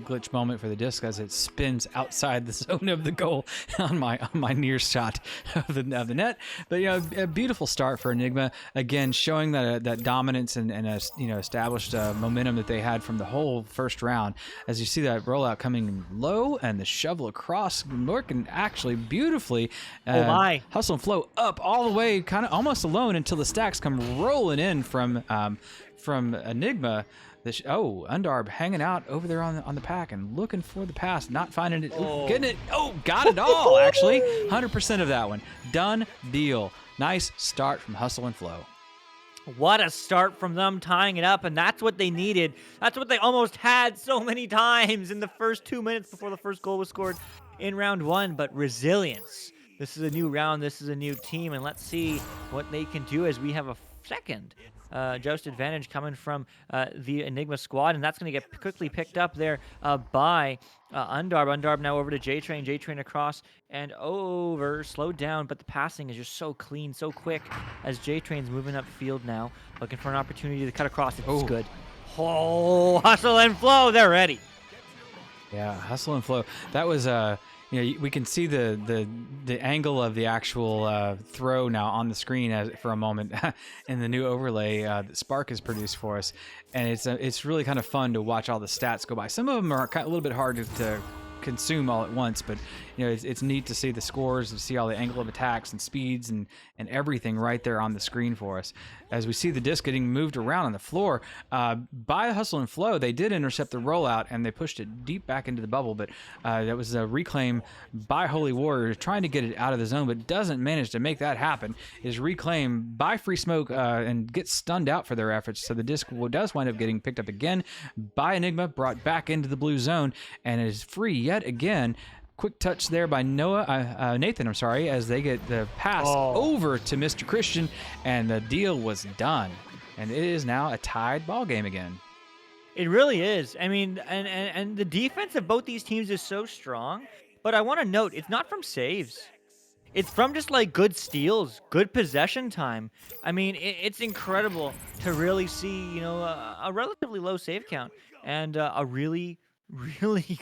glitch moment for the disc as it spins outside the zone of the goal on my near shot of the net. But you know, a beautiful start for Enigma. Again, showing that dominance and established momentum that they had from the whole first round. As you see that rollout coming low and the shovel across, working actually beautifully. Oh my! Hustle and Flow up all the way, kind of almost alone until the stacks come rolling in from Enigma. Undarb hanging out over there on the pack and looking for the pass, not finding it. Ooh, getting it. Oh, got it all, actually. 100% of that one. Done deal. Nice start from Hustle and Flow. What a start from them, tying it up, and that's what they needed. That's what they almost had so many times in the first 2 minutes before the first goal was scored in round 1. But resilience. This is a new round. This is a new team, and let's see what they can do as we have a second joust advantage coming from the Enigma squad, and that's going to get quickly picked up there by Undarb. Undarb now over to J-Train. J-Train across and over. Slowed down, but the passing is just so clean, so quick as J-Train's moving upfield now, looking for an opportunity to cut across. It's good. Oh, hustle and flow. They're ready. Yeah, hustle and flow. That was we can see the angle of the actual throw now on the screen for a moment in the new overlay that Spark has produced for us, and it's really kind of fun to watch all the stats go by. Some of them are a little bit hard to consume all at once, but it's neat to see the scores, to see all the angle of attacks and speeds and everything right there on the screen for us. As we see the disc getting moved around on the floor by Hustle and Flow, they did intercept the rollout and they pushed it deep back into the bubble, but that was a reclaim by Holy Warrior trying to get it out of the zone, but doesn't manage to make that happen. Is reclaimed by Free Smoke and gets stunned out for their efforts, so the disc does wind up getting picked up again by Enigma, brought back into the blue zone, and is free yet again. Quick touch there by Nathan, as they get the pass over to Mr. Christian, and the deal was done. And it is now a tied ball game again. It really is. I mean, and the defense of both these teams is so strong, but I want to note, it's not from saves. It's from just like good steals, good possession time. I mean, it's incredible to really see, a relatively low save count and a really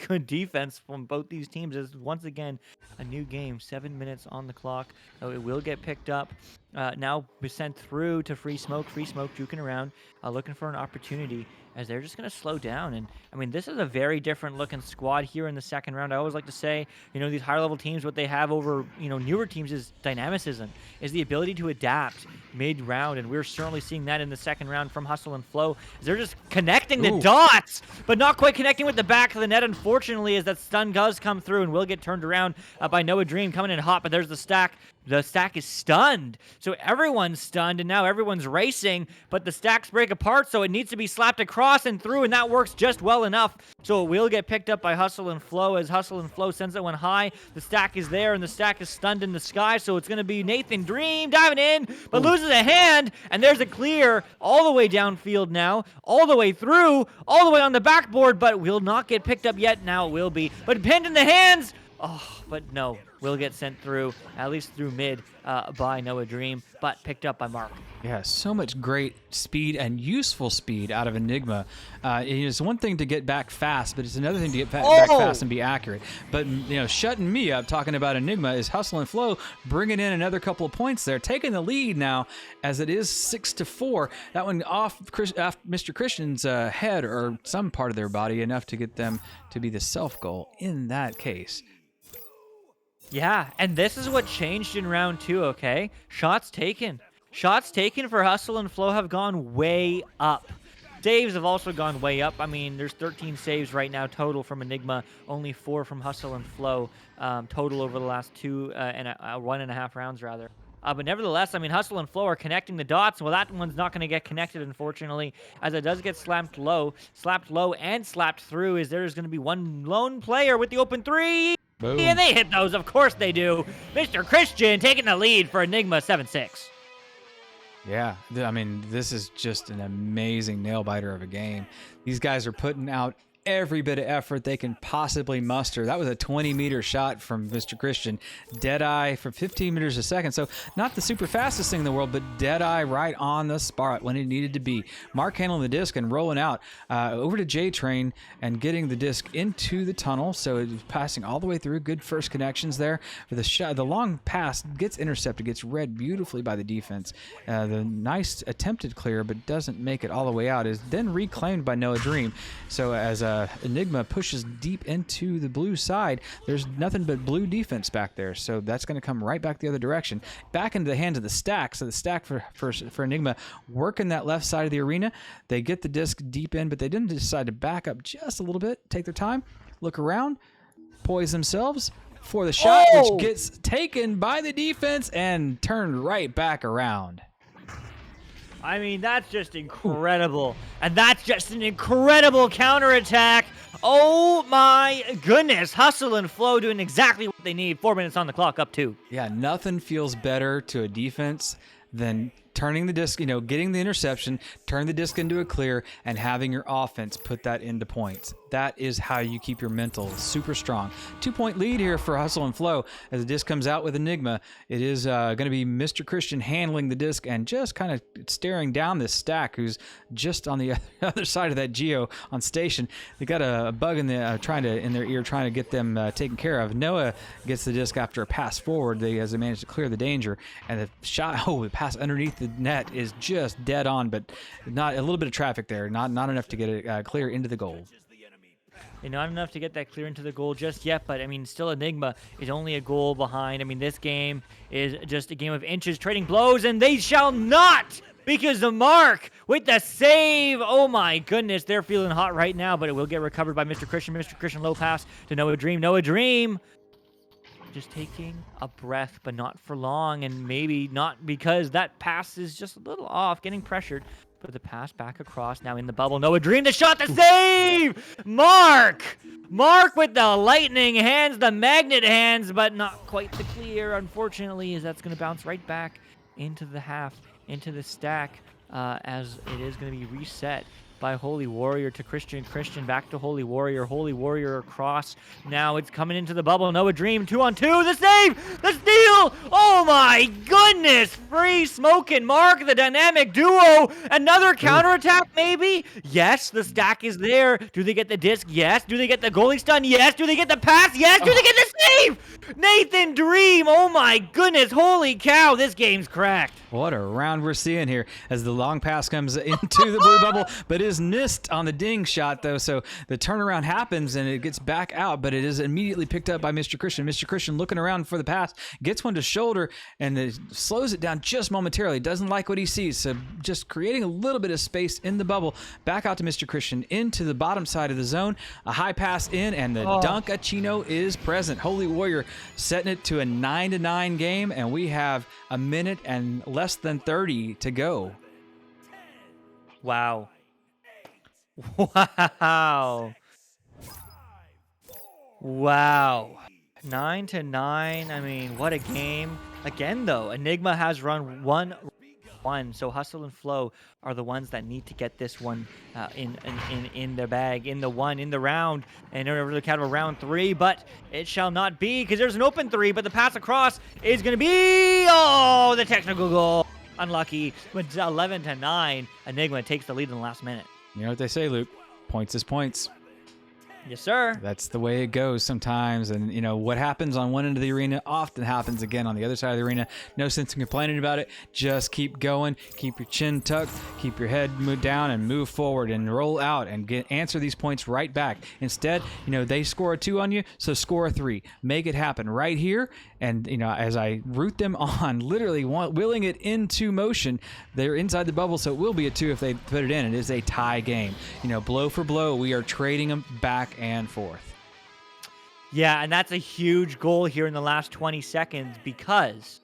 good defense from both these teams. Is once again a new game, 7 minutes on the clock. It will get picked up. Now be sent through to Free Smoke. Free Smoke juking around, looking for an opportunity as they're just going to slow down. And I mean, this is a very different looking squad here in the second round. I always like to say, these higher level teams, what they have over, newer teams is dynamicism, is the ability to adapt mid-round. And we're certainly seeing that in the second round from Hustle and Flow. They're just connecting the dots, but not quite connecting with the back of the net, unfortunately, as that stun does come through and will get turned around by Noah Dream coming in hot, but there's the stack. The stack is stunned, so everyone's stunned, and now everyone's racing, but the stacks break apart, so it needs to be slapped across and through, and that works just well enough. So it will get picked up by Hustle and Flow as Hustle and Flow sends that one high. The stack is there, and the stack is stunned in the sky, so it's going to be Nathan Dream diving in, but loses a hand, and there's a clear all the way downfield now, all the way through, all the way on the backboard, but will not get picked up yet. Now it will be, but pinned in the hands. Oh, but no, will get sent through, at least through mid, by Noah Dream, but picked up by Mark. Yeah, so much great speed and useful speed out of Enigma. It's one thing to get back fast, but it's another thing to get back fast and be accurate. But, shutting me up talking about Enigma is Hustle and Flow bringing in another couple of points there, taking the lead now as it is 6-4. That one off Mr. Christian's head or some part of their body, enough to get them to be the self-goal in that case. Yeah, and this is what changed in round 2, okay? Shots taken. Shots taken for Hustle and Flow have gone way up. Saves have also gone way up. I mean, there's 13 saves right now total from Enigma, only 4 from Hustle and Flow total over the last 1.5 rounds, rather. But nevertheless, I mean, Hustle and Flow are connecting the dots. Well, that one's not going to get connected, unfortunately, as it does get slapped low and slapped through, as there's going to be one lone player with the open 3. Boom. And they hit those, of course they do. Mr. Christian taking the lead for Enigma 7-6. Yeah, I mean, this is just an amazing nail-biter of a game. These guys are putting out every bit of effort they can possibly muster. That was a 20-meter shot from Mr. Christian. Deadeye for 15 meters a second. So not the super fastest thing in the world, but Deadeye right on the spot when it needed to be. Mark handling the disc and rolling out over to J-Train and getting the disc into the tunnel. So it was passing all the way through. Good first connections there. The shot, the long pass gets intercepted, gets read beautifully by the defense. The nice attempted clear, but doesn't make it all the way out, is then reclaimed by Noah Dream. So as Enigma pushes deep into the blue side, there's nothing but blue defense back there, so that's going to come right back the other direction, back into the hands of the stack. So the stack for Enigma working that left side of the arena. They get the disc deep in, but they didn't decide to back up just a little bit, take their time, look around, poise themselves for the shot, which gets taken by the defense and turned right back around. I mean, that's just incredible. And that's just an incredible counterattack. Oh my goodness. Hustle and Flow doing exactly what they need. 4 minutes on the clock, up 2. Yeah, nothing feels better to a defense than turning the disc, getting the interception, turn the disc into a clear, and having your offense put that into points. That is how you keep your mental super strong. 2-point lead here for Hustle and Flow as the disc comes out with Enigma. It is going to be Mr. Christian handling the disc and just kind of staring down this stack who's just on the other side of that Geo on station. They got a bug in their ear trying to get them taken care of. Noah gets the disc after a pass forward. They managed to clear the danger, and the shot, the pass underneath the net is just dead on, but not a little bit of traffic there, not enough to get it clear into the goal. Not enough to get that clear into the goal just yet, but I mean, still Enigma is only a goal behind. I mean, this game is just a game of inches trading blows, and they shall not, because the mark with the save. Oh my goodness, they're feeling hot right now, but it will get recovered by Mr. Christian. Mr. Christian low pass to Noah Dream. Noah Dream just taking a breath, but not for long, and maybe not because that pass is just a little off, getting pressured. But the pass back across, now in the bubble. Noah Dream, the shot, the save! Mark with the lightning hands, the magnet hands, but not quite the clear, unfortunately, as that's going to bounce right back into the half, into the stack, as it is going to be reset by Holy Warrior to Christian. Christian back to Holy Warrior. Holy Warrior across. Now it's coming into the bubble. Noah Dream, 2-on-2. The save! The steal! Oh my goodness! Free smoking Mark, the dynamic duo. Another counterattack, maybe? Yes, the stack is there. Do they get the disc? Yes. Do they get the goalie stun? Yes. Do they get the pass? Yes. Do they get the save? Nathan Dream, oh my goodness. Holy cow, this game's cracked. What a round we're seeing here as the long pass comes into the blue bubble, but is missed on the ding shot, though. So the turnaround happens and it gets back out, but it is immediately picked up by Mr. Christian. Mr. Christian looking around for the pass, gets one to shoulder, and it slows it down just momentarily. Doesn't like what he sees, so just creating a little bit of space in the bubble. Back out to Mr. Christian into the bottom side of the zone. A high pass in, and the Dunkachino is present. Holy Warrior setting it to a 9-9 game, and we have a minute and less than 30 to go. Wow. Wow. 9-9. I mean, what a game. Again, though, Enigma has run 1-1, so Hustle and Flow are the ones that need to get this one in their bag, in the round, and over the count of round 3, but it shall not be, because there's an open 3, but the pass across is going to be, the technical goal. Unlucky, but 11-9. Enigma takes the lead in the last minute. You know what they say, Luke? Points is points. Yes, sir. That's the way it goes sometimes. And, what happens on one end of the arena often happens again on the other side of the arena. No sense in complaining about it. Just keep going. Keep your chin tucked. Keep your head down and move forward and roll out and answer these points right back. Instead, they score a 2 on you, so score a 3. Make it happen right here. And, as I root them on, literally willing it into motion, they're inside the bubble, so it will be a 2 if they put it in. It is a tie game. Blow for blow, we are trading them back and forth. Yeah, and that's a huge goal here in the last 20 seconds because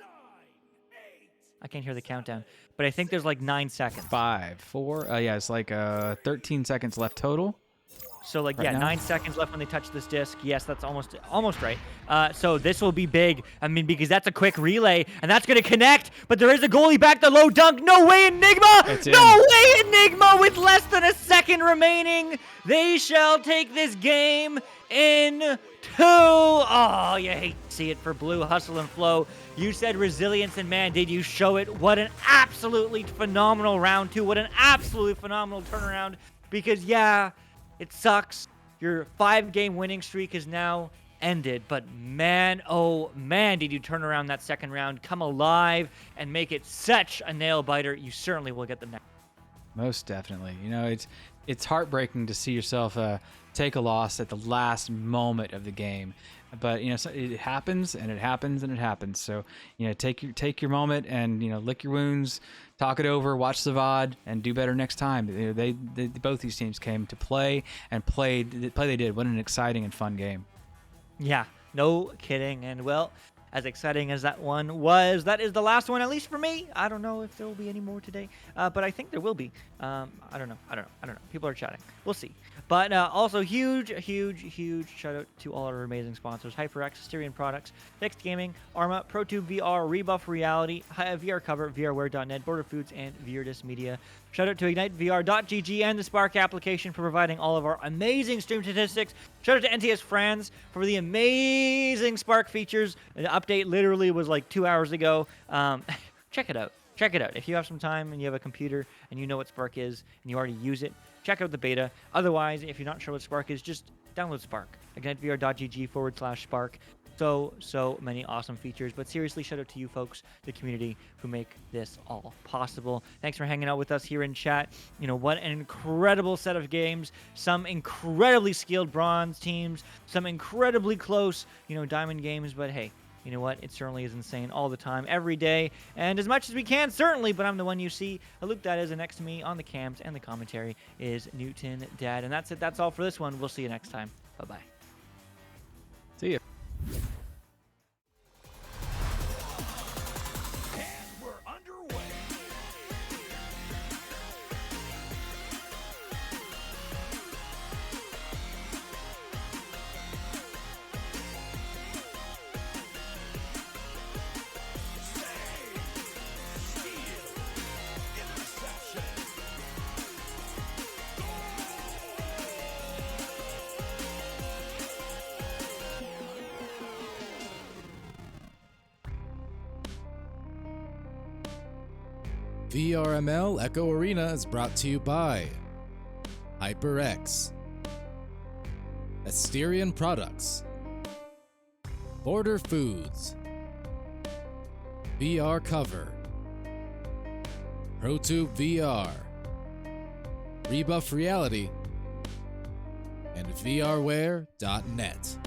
I can't hear the countdown, but I think there's like 9 seconds. 5, 4, it's like 13 seconds left total. So like, right now? 9 seconds left when they touch this disc. Yes, that's almost right. So this will be big. I mean, because that's a quick relay, and that's going to connect. But there is a goalie back, the low dunk. No way, Enigma! No way, Enigma! With less than a second remaining, they shall take this game in 2. Oh, you hate to see it for Blue. Hustle and Flow. You said resilience, and man, did you show it. What an absolutely phenomenal round 2. What an absolutely phenomenal turnaround. Because, yeah, it sucks. Your 5-game winning streak is now ended. But man, oh man, did you turn around that second round, come alive, and make it such a nail-biter. You certainly will get the next. Most definitely. It's heartbreaking to see yourself take a loss at the last moment of the game. But it happens, and it happens, and it happens. So take your moment and lick your wounds, talk it over, watch the VOD, and do better next time. They both these teams came to play and played the play they did. What an exciting and fun game. Yeah, no kidding. And well, as exciting as that one was, that is the last one, at least for me. I don't know if there will be any more today, but I think there will be. I don't know. People are chatting. We'll see. But also huge shout out to all our amazing sponsors: HyperX, Styrian Products, Fixed Gaming, Arma, ProTube VR, Rebuff Reality, VR Cover, VRware.net, Border Foods, and Viridis Media. Shout out to IgniteVR.gg and the Spark application for providing all of our amazing stream statistics. Shout out to NTS France for the amazing Spark features. The update literally was like 2 hours ago. Check it out. Check it out. If you have some time and you have a computer and you know what Spark is and you already use it, check out the beta. Otherwise, if you're not sure what Spark is, just download Spark. IgniteVR.gg/Spark. So many awesome features. But seriously, shout out to you folks, the community, who make this all possible. Thanks for hanging out with us here in chat. You know, what an incredible set of games. Some incredibly skilled bronze teams. Some incredibly close, diamond games. But hey, you know what? It certainly is insane all the time, every day, and as much as we can, certainly, but I'm the one you see. Luke, that is, and next to me on the cams and the commentary is Newton Dad. And that's it. That's all for this one. We'll see you next time. Bye-bye. See ya. We're underway. VRML Echo Arena is brought to you by HyperX, Asterion Products, Border Foods, VR Cover, ProTube VR, Rebuff Reality, and VRware.net.